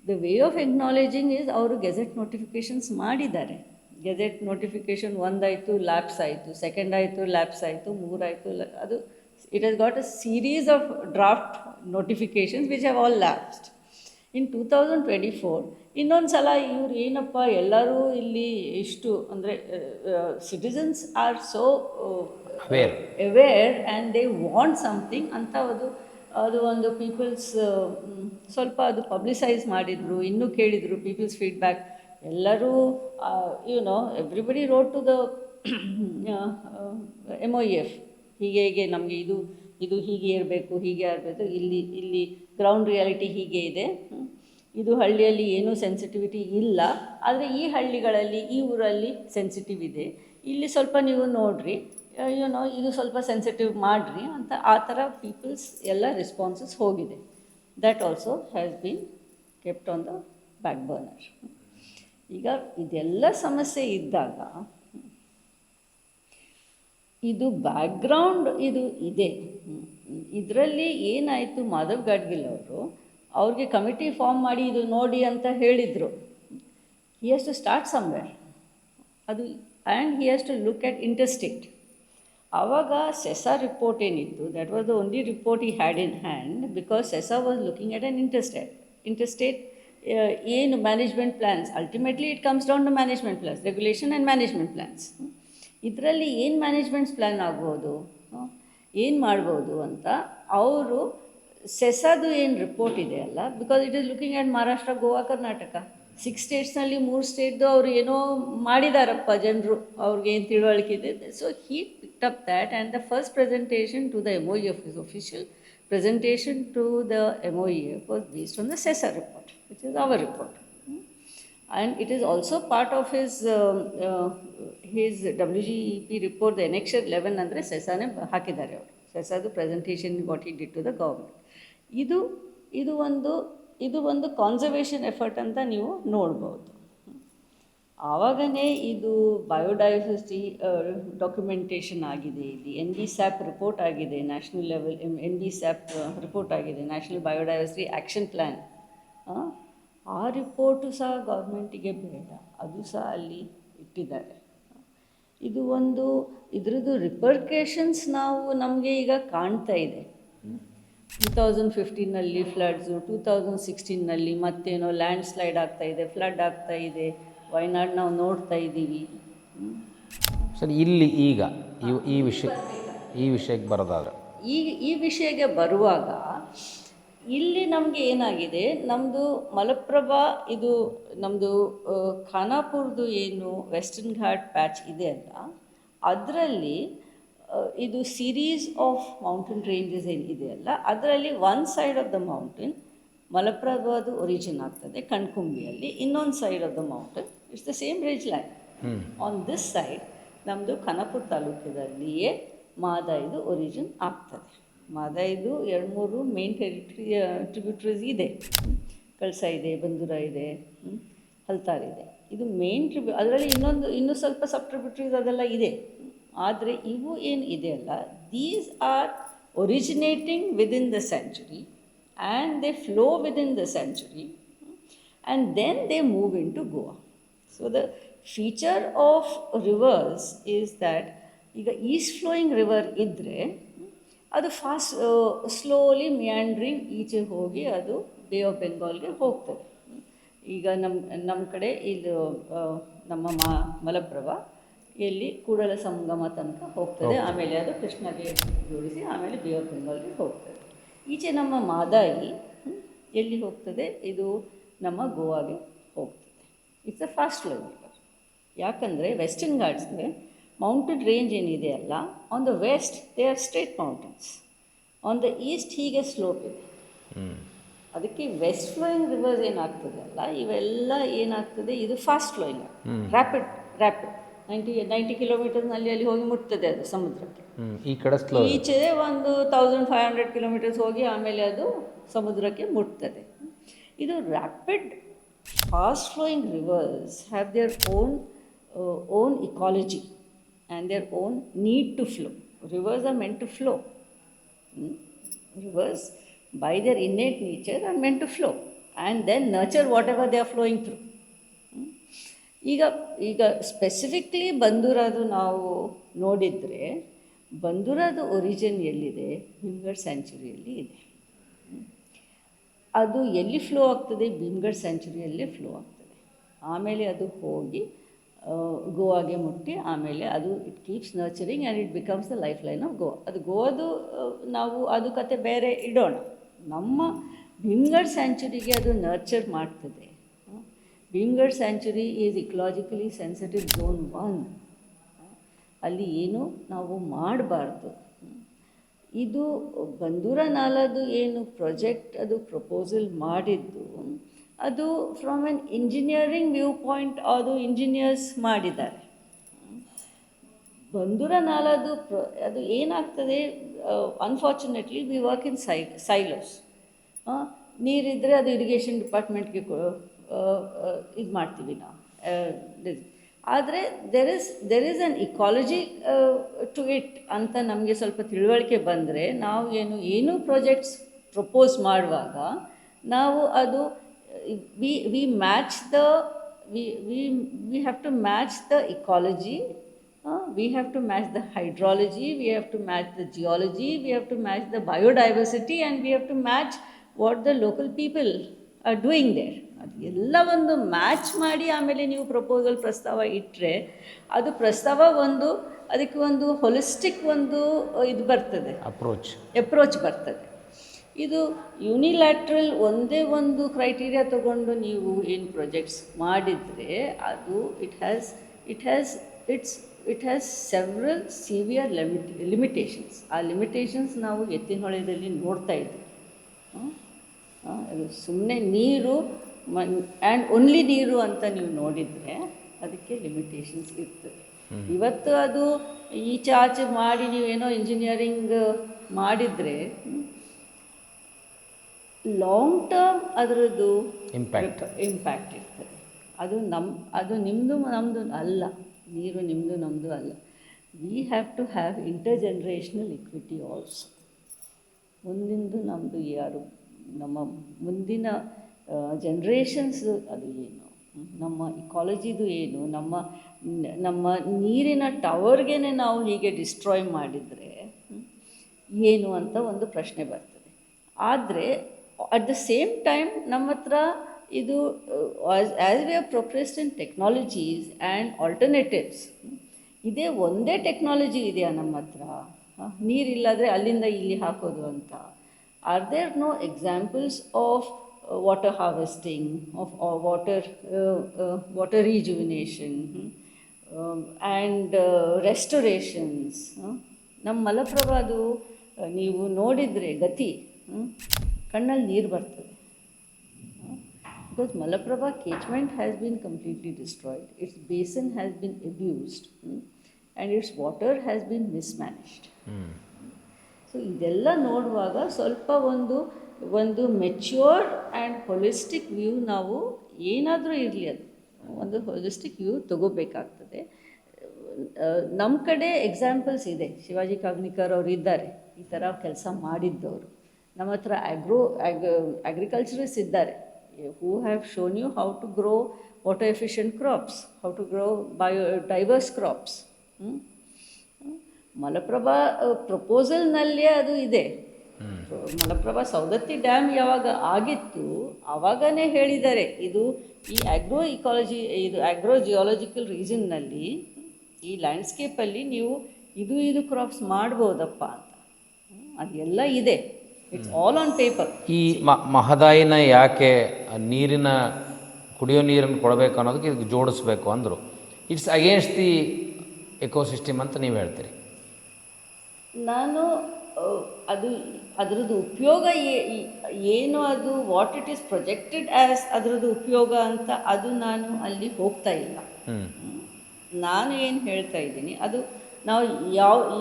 The way of acknowledging is ಅವರು ಗೆಜೆಟ್ ನೋಟಿಫಿಕೇಷನ್ಸ್ ಮಾಡಿದ್ದಾರೆ. ಗೆಜೆಟ್ ನೋಟಿಫಿಕೇಷನ್ 1 ಆಯಿತು, ಲ್ಯಾಪ್ಸ್ ಆಯಿತು, 2 ಆಯಿತು, ಲ್ಯಾಪ್ಸ್ ಆಯಿತು, 3 ಆಯಿತು, ಅದು It has got a series of draft notifications which have all lapsed. ಇನ್ 2024 ಇನ್ನೊಂದು ಸಲ ಇವ್ರು ಏನಪ್ಪ ಎಲ್ಲರೂ ಇಲ್ಲಿ ಇಷ್ಟು ಅಂದರೆ citizens are so aware and they want something ಅಂತ ಅದು ಒಂದು ಪೀಪಲ್ಸ್ ಸ್ವಲ್ಪ ಅದು ಪಬ್ಲಿಸೈಸ್ ಮಾಡಿದರು, ಇನ್ನೂ ಕೇಳಿದರು ಪೀಪಲ್ಸ್ ಫೀಡ್ಬ್ಯಾಕ್. ಎಲ್ಲರೂ everybody wrote to the MOEF, ಹೀಗೆ ನಮಗೆ ಇದು ಹೀಗೆ ಇರಬೇಕು, ಹೀಗೆ ಇರಬೇಕು, ಇಲ್ಲಿ ಗ್ರೌಂಡ್ ರಿಯಾಲಿಟಿ ಹೀಗೆ ಇದೆ, ಇದು ಹಳ್ಳಿಯಲ್ಲಿ ಏನೂ ಸೆನ್ಸಿಟಿವಿಟಿ ಇಲ್ಲ, ಆದರೆ ಈ ಹಳ್ಳಿಗಳಲ್ಲಿ ಈ ಊರಲ್ಲಿ ಸೆನ್ಸಿಟಿವ್ ಇದೆ, ಇಲ್ಲಿ ಸ್ವಲ್ಪ ನೀವು ನೋಡಿರಿ, ಇದು ಸ್ವಲ್ಪ ಸೆನ್ಸಿಟಿವ್ ಮಾಡಿರಿ ಅಂತ ಆ ಥರ ಪೀಪಲ್ಸ್ ಎಲ್ಲ ರೆಸ್ಪಾನ್ಸಸ್ ಹೋಗಿದೆ. That also has been kept on the back burner. ಈಗ ಇದೆಲ್ಲ ಸಮಸ್ಯೆ ಇದ್ದಾಗ ಇದು ಬ್ಯಾಕ್ಗ್ರೌಂಡ್ ಇದು ಇದೆ. ಇದರಲ್ಲಿ ಏನಾಯಿತು, ಮಾಧವ್ ಗಾಡ್ಗಿಲ್ ಅವ್ರಿಗೆ ಕಮಿಟಿ ಫಾರ್ಮ್ ಮಾಡಿ ಇದು ನೋಡಿ ಅಂತ ಹೇಳಿದರು. He has to start somewhere ಅದು, and he has to look at interstate. ಆವಾಗ ಸೆಸಾ ರಿಪೋರ್ಟ್ ಏನಿತ್ತು, that was the only report ಈ ಹ್ಯಾಡ್ ಇನ್ ಹ್ಯಾಂಡ್, ಬಿಕಾಸ್ ಸೆಸಾ was looking at on interstate ಏನು management plans. Ultimately it comes down to management plans, regulation and management plans. ಇದರಲ್ಲಿ ಏನು managements plan ಆಗ್ಬೋದು, ಏನು ಮಾಡ್ಬೋದು ಅಂತ ಅವರು ಸೆಸಾದು ಏನು ರಿಪೋರ್ಟ್ ಇದೆ ಅಲ್ಲ, because it is looking at Maharashtra, Goa, Karnataka 6 ಸ್ಟೇಟ್ಸ್ನಲ್ಲಿ 3 ಸ್ಟೇಟ್ದು ಅವರು ಏನೋ ಮಾಡಿದಾರಪ್ಪ ಜನರು, ಅವ್ರಿಗೇನು ತಿಳುವಳಿಕೆ ಇದೆ. So he picked up that and the first presentation to the MOEF, his official presentation to the MOEF was based on the SESA report, which is our report. And it is also part of his WGEP report, the Annexure 11 ಅಂದರೆ ಸೆಸಾನೇ ಹಾಕಿದ್ದಾರೆ ಅವರು. ಸೆಸಾದು presentation what he did to the government. ಇದು ಒಂದು conservation effort ಅಂತ ನೀವು ನೋಡ್ಬೋದು. ಆವಾಗನೇ ಇದು ಬಯೋಡೈವರ್ಸಿಟಿ ಡಾಕ್ಯುಮೆಂಟೇಷನ್ ಆಗಿದೆ, ಇಲ್ಲಿ NBSAP ರಿಪೋರ್ಟ್ ಆಗಿದೆ, ನ್ಯಾಷನಲ್ ಲೆವೆಲ್ NBSAP ರಿಪೋರ್ಟ್ ಆಗಿದೆ, ನ್ಯಾಷನಲ್ ಬಯೋಡೈವರ್ಸಿಟಿ ಆ್ಯಕ್ಷನ್ ಪ್ಲ್ಯಾನ್. ಆ ರಿಪೋರ್ಟು ಸಹ ಗೌರ್ಮೆಂಟಿಗೆ ಬೇಡ, ಅದು ಸಹ ಅಲ್ಲಿ ಇಟ್ಟಿದ್ದಾರೆ. ಇದು ಇದ್ರದ್ದು ರಿಪರ್ಕೇಷನ್ಸ್ ನಮಗೆ ಈಗ ಕಾಣ್ತಾ ಇದೆ. 2015ನಲ್ಲಿ ಫ್ಲಡ್ಸು, 2016ನಲ್ಲಿ ಮತ್ತೇನೋ ಲ್ಯಾಂಡ್ ಸ್ಲೈಡ್ ಆಗ್ತಾಯಿದೆ, ಫ್ಲಡ್ ಆಗ್ತಾಯಿದೆ, ವಯನಾಡ್ ನಾವು ನೋಡ್ತಾ ಇದ್ದೀವಿ. ಸರ್, ಇಲ್ಲಿ ಈಗ ಈ ವಿಷಯಕ್ಕೆ ಬರೋದಾದ್ರೆ ಈ ವಿಷಯಕ್ಕೆ ಬರುವಾಗ ಇಲ್ಲಿ ನಮಗೆ ಏನಾಗಿದೆ, ನಮ್ಮದು ಮಲಪ್ರಭಾ, ಇದು ನಮ್ಮದು ಖಾನಾಪುರದು ಏನು ವೆಸ್ಟರ್ನ್ ಘಾಟ್ ಪ್ಯಾಚ್ ಇದೆ ಅಲ್ಲ, ಅದರಲ್ಲಿ ಇದು ಸೀರೀಸ್ ಆಫ್ ಮೌಂಟೇನ್ ರೇಂಜಸ್ ಏನಿದೆ ಅಲ್ಲ, ಅದರಲ್ಲಿ one side of the mountain ಮಲಪ್ರಭಾದು ಒರಿಜಿನ್ ಆಗ್ತದೆ ಕಣ್ಕುಂಬಿಯಲ್ಲಿ, ಇನ್ನೊಂದು side of the mountain it's the same range line. On this side ನಮ್ಮದು ಖಾನಾಪುರ ತಾಲೂಕಿನಲ್ಲಿಯೇ ಮಾದಾಯಿದು ಒರಿಜಿನ್ ಆಗ್ತದೆ. ಮಾದಾಯಿದು 2-3 ಮೇನ್ ಟ್ರಿಬ್ಯೂಟರೀಸ್ ಇದೆ, ಕಳಸಾ ಇದೆ, ಬಂದೂರ ಇದೆ, ಹಲ್ತಾರ್ ಇದೆ. ಇದು ಮೇನ್ ಅದರಲ್ಲಿ ಇನ್ನೂ ಸ್ವಲ್ಪ ಸಬ್ ಟ್ರಿಬ್ಯೂಟರೀಸ್ ಅದೆಲ್ಲ ಇದೆ. ಆದರೆ ಇವು ಏನು ಇದೆ ಅಲ್ಲ, these are originating within the century and they flow within the century and then they move into Goa. So the feature of rivers is that ಈಗ ಈಸ್ಟ್ ಫ್ಲೋಯಿಂಗ್ ರಿವರ್ ಇದ್ದರೆ ಅದು ಸ್ಲೋಲಿ ಮಿಯಾಂಡ್ರಿಂಗ್ ಈಚೆ ಹೋಗಿ ಅದು ಬೇ ಆಫ್ ಬೆಂಗಾಲ್ಗೆ ಹೋಗ್ತದೆ. ಈಗ ನಮ್ಮ ಕಡೆ ಇದು ನಮ್ಮ ಮಲಪ್ರಭಾ ಎಲ್ಲಿ ಕೂಡಲ ಸಂಗಮ ತನಕ ಹೋಗ್ತದೆ, ಆಮೇಲೆ ಅದು ಕೃಷ್ಣಗೆ ಜೋಡಿಸಿ ಆಮೇಲೆ ಬೇ ಆಫ್ ಬೆಂಗಾಲ್ಗೆ ಹೋಗ್ತದೆ. ಈಚೆ ನಮ್ಮ ಮಾದಾಯಿ ಎಲ್ಲಿ ಹೋಗ್ತದೆ, ಇದು ನಮ್ಮ ಗೋವಾಗೆ ಹೋಗ್ತದೆ. It's a fast flowing river. ಯಾಕಂದರೆ ವೆಸ್ಟರ್ನ್ ಘಾಟ್ಸ್ಗೆ ಮೌಂಟೇನ್ ರೇಂಜ್ ಏನಿದೆ ಅಲ್ಲ, on the west they are straight mountains, on the east ಹೀಗೆ ಸ್ಲೋಪ್ ಇದೆ. ಅದಕ್ಕೆ ವೆಸ್ಟ್ ಫ್ಲೋಯಿಂಗ್ ರಿವರ್ಸ್ ಏನಾಗ್ತದೆ ಅಲ್ಲ, ಇವೆಲ್ಲ ಏನಾಗ್ತದೆ, ಇದು ಫಾಸ್ಟ್ ಫ್ಲೋಯಿಂಗ್, ರ್ಯಾಪಿಡ್ 90 ಕಿಲೋಮೀಟರ್ನಲ್ಲಿ ಅಲ್ಲಿ ಹೋಗಿ ಮುಟ್ತದೆ ಅದು ಸಮುದ್ರಕ್ಕೆ. ಈ ಕಡೆ ಈಚೆ 1500 ಕಿಲೋಮೀಟರ್ಸ್ ಹೋಗಿ ಆಮೇಲೆ ಅದು ಸಮುದ್ರಕ್ಕೆ ಮುಟ್ತದೆ. ಇದು rapid fast flowing rivers have their own ecology and their own need to flow. Rivers are meant to flow. Rivers by their innate nature are meant to flow and then nurture whatever they are flowing through. ಈಗ specifically ಬಂದೂರದು ನಾವು ನೋಡಿದರೆ ಬಂದೂರದ origin ಎಲ್ಲಿದೆ? ಭೀಮ್ಗಢ್ ಸ್ಯಾಂಚುರಿಯಲ್ಲಿ ಇದೆ. ಅದು ಎಲ್ಲಿ flow ಆಗ್ತದೆ? ಭೀಮ್ಗಢ್ ಸ್ಯಾಂಚುರಿಯಲ್ಲೇ flow ಆಗ್ತದೆ. ಆಮೇಲೆ ಅದು ಹೋಗಿ ಗೋವಾಗೆ ಮುಟ್ಟಿ ಆಮೇಲೆ ಅದು it keeps nurturing and it becomes the life line of Goa. ಅದು ಗೋವಾದು ನಾವು ಅದು ಕತೆ ಬೇರೆ ಇಡೋಣ. ನಮ್ಮ ಭೀಮ್ಗಢ್ ಸ್ಯಾಂಚುರಿಗೆ ಅದು ನರ್ಚರ್ ಮಾಡ್ತದೆ. ಭೀಮ್ಗಢ್ sanctuary is ecologically sensitive zone 1. ಅಲ್ಲಿ ಏನು ನಾವು ಮಾಡಬಾರ್ದು. ಇದು ಬಂದೂರ ನಾಲದು ಏನು ಪ್ರಾಜೆಕ್ಟ್ ಅದು ಪ್ರಪೋಸಲ್ ಮಾಡಿದ್ದು ಅದು from an engineering view point ಅದು ಇಂಜಿನಿಯರ್ಸ್ ಮಾಡಿದ್ದಾರೆ. ಬಂದೂರ ನಾಲದು ಅದು ಏನಾಗ್ತದೆ, unfortunately we work in silos. ನೀರಿದ್ದರೆ ಅದು ಇರಿಗೇಷನ್ ಡಿಪಾರ್ಟ್ಮೆಂಟ್ಗೆ ಇದು ಮಾಡ್ತೀವಿ ನಾವು. ಆದರೆ there is an ecology to it ಅಂತ ನಮಗೆ ಸ್ವಲ್ಪ ತಿಳುವಳಿಕೆ ಬಂದರೆ ನಾವು ಏನು ಪ್ರಾಜೆಕ್ಟ್ಸ್ ಪ್ರಪೋಸ್ ಮಾಡುವಾಗ ನಾವು ಅದು we match the we have to match the ecology, we have to match the hydrology, we have to match the geology, we have to match the biodiversity, and we have to match what the local people are doing there. ಅದು ಎಲ್ಲ ಒಂದು match ಮಾಡಿ ಆಮೇಲೆ ನೀವು proposal ಪ್ರಸ್ತಾವ ಇಟ್ಟರೆ ಅದು ಪ್ರಸ್ತಾವ ಅದಕ್ಕೆ ಒಂದು ಹೊಲಿಸ್ಟಿಕ್ ಇದು ಬರ್ತದೆ, ಅಪ್ರೋಚ್ ಬರ್ತದೆ. ಇದು ಯೂನಿಲ್ಯಾಟ್ರಲ್ ಒಂದೇ ಒಂದು ಕ್ರೈಟೀರಿಯಾ ತಗೊಂಡು ನೀವು ಏನು ಪ್ರಾಜೆಕ್ಟ್ಸ್ ಮಾಡಿದರೆ ಅದು it has several severe limitations. ಆ ಲಿಮಿಟೇಷನ್ಸ್ ನಾವು ಎತ್ತಿನಹೊಳೆಯಲ್ಲಿ ನೋಡ್ತಾ ಇದ್ದೀವಿ. ಅದು ಸುಮ್ಮನೆ ನೀರು ಆ್ಯಂಡ್ ಓನ್ಲಿ ನೀರು ಅಂತ ನೀವು ನೋಡಿದರೆ ಅದಕ್ಕೆ ಲಿಮಿಟೇಷನ್ಸ್ ಇರ್ತದೆ. ಇವತ್ತು ಅದು ಆಚೆ ಮಾಡಿ ನೀವೇನೋ ಇಂಜಿನಿಯರಿಂಗ್ ಮಾಡಿದರೆ ಲಾಂಗ್ ಟರ್ಮ್ ಅದರದ್ದು ಇಂಪ್ಯಾಕ್ಟ್ ಇರ್ತದೆ. ಅದು ನಿಮ್ಮದು ನಮ್ಮದು ಅಲ್ಲ, ನೀರು ನಿಮ್ಮದು ನಮ್ಮದು ಅಲ್ಲ. We have to have intergenerational equity also. ಮುಂದಿಂದು ನಮ್ಮದು ಯಾರು ನಮ್ಮ ಮುಂದಿನ ಜನ್ರೇಷನ್ಸ್ ಅದು ಏನು, ನಮ್ಮ ಇಕಾಲಜಿದು ಏನು, ನಮ್ಮ ನೀರಿನ ಟವರ್ಗೆ ನಾವು ಹೀಗೆ ಡಿಸ್ಟ್ರಾಯ್ ಮಾಡಿದರೆ ಏನು ಅಂತ ಒಂದು ಪ್ರಶ್ನೆ ಬರ್ತದೆ. ಆದರೆ ಅಟ್ ದ ಸೇಮ್ ಟೈಮ್ ನಮ್ಮ ಹತ್ರ ಇದು as we are ಪ್ರೋಗ್ರೆಸ್ಡ್ in technologies and alternatives, ಇದೇ ಒಂದೇ ಟೆಕ್ನಾಲಜಿ ಇದೆಯಾ ನಮ್ಮ ಹತ್ರ? ನೀರಿಲ್ಲಾದರೆ ಅಲ್ಲಿಂದ ಇಲ್ಲಿ ಹಾಕೋದು ಅಂತ. Are there no examples of water harvesting, of water rejuvenation and restorations? ನಮ್ಮ ಮಲಪ್ರಭಾದು ನೀವು ನೋಡಿದರೆ ಗತಿ ಕಣ್ಣಲ್ಲಿ ನೀರು ಬರ್ತದೆ. Because Malaprabha catchment has been completely destroyed, its basin has been abused, and its water has been mismanaged. So ಇದೆಲ್ಲ ನೋಡುವಾಗ ಸ್ವಲ್ಪ ಒಂದು ಮೆಚ್ಯೂರ್ಡ್ ಆ್ಯಂಡ್ ಹೊಲಿಸ್ಟಿಕ್ ವ್ಯೂ ನಾವು ಏನಾದರೂ ಇರಲಿ ಅದು ಒಂದು ಹೊಲಿಸ್ಟಿಕ್ ವ್ಯೂ ತಗೋಬೇಕಾಗ್ತದೆ. ನಮ್ಮ ಕಡೆ ಎಕ್ಸಾಂಪಲ್ಸ್ ಇದೆ. ಶಿವಾಜಿ ಕಾಗ್ನಿಕರ್ ಅವರು ಇದ್ದಾರೆ, ಈ ಥರ ಕೆಲಸ ಮಾಡಿದ್ದವರು. ನಮ್ಮ ಹತ್ರ ಅಗ್ರಿಕಲ್ಚರಿಸ್ಟ್ ಇದ್ದಾರೆ who have shown you how to grow water efficient crops, how to grow biodiverse crops. Malaprabha ಪ್ರಪೋಸಲ್ನಲ್ಲೇ ಅದು ಇದೆ. ಮಲಪ್ರಭಾ ಸೌದತ್ತಿ ಡ್ಯಾಮ್ ಯಾವಾಗ ಆಗಿತ್ತು ಆವಾಗನೇ ಹೇಳಿದ್ದಾರೆ ಇದು ಈ ಆಗ್ರೋ ಜಿಯಾಲಜಿಕಲ್ ರೀಸನ್ನಲ್ಲಿ ಈ ಲ್ಯಾಂಡ್ಸ್ಕೇಪಲ್ಲಿ ನೀವು ಇದು ಕ್ರಾಪ್ಸ್ ಮಾಡ್ಬೋದಪ್ಪ ಅಂತ. ಅದೆಲ್ಲ ಇದೆ, ಇಟ್ಸ್ ಆಲ್ ಆನ್ ಪೇಪರ್. ಈ ಮಹದಾಯಿನ ಯಾಕೆ ನೀರಿನ ಕುಡಿಯೋ ನೀರನ್ನು ಕೊಡಬೇಕು ಅನ್ನೋದಕ್ಕೆ ಇದಕ್ಕೆ ಜೋಡಿಸ್ಬೇಕು ಅಂದರು. ಇಟ್ಸ್ ಅಗೇನ್ಸ್ಟ್ ದಿ ಎಕೋಸಿಸ್ಟಮ್ ಅಂತ ನೀವು ಹೇಳ್ತೀರಿ. ನಾನು ಅದರದ್ದು ಉಪಯೋಗ ಏನು, ಅದು what it is projected as ಅದರದ್ದು ಉಪಯೋಗ ಅಂತ ಅದು ನಾನು ಅಲ್ಲಿ ಹೋಗ್ತಾ ಇಲ್ಲ. ನಾನು ಏನು ಹೇಳ್ತಾ ಇದ್ದೀನಿ ಅದು ನಾವು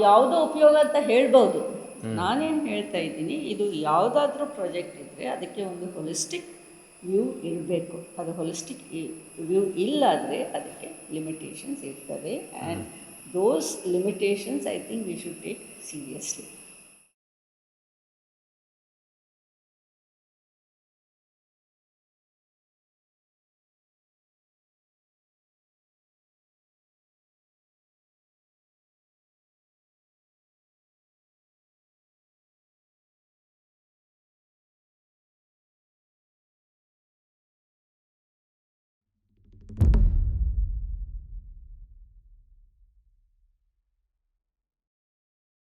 ಯಾವುದೋ ಉಪಯೋಗ ಅಂತ ಹೇಳ್ಬೋದು. ನಾನೇನು ಹೇಳ್ತಾ ಇದ್ದೀನಿ, ಇದು ಯಾವುದಾದ್ರೂ ಪ್ರಾಜೆಕ್ಟ್ ಇದ್ದರೆ ಅದಕ್ಕೆ ಒಂದು ಹೊಲಿಸ್ಟಿಕ್ ವ್ಯೂ ಇರಬೇಕು. ಅದು ಹೊಲಿಸ್ಟಿಕ್ ವ್ಯೂ ಇಲ್ಲಾದರೆ ಅದಕ್ಕೆ ಲಿಮಿಟೇಷನ್ಸ್ ಇರ್ತವೆ. And those limitations I think we should take seriously.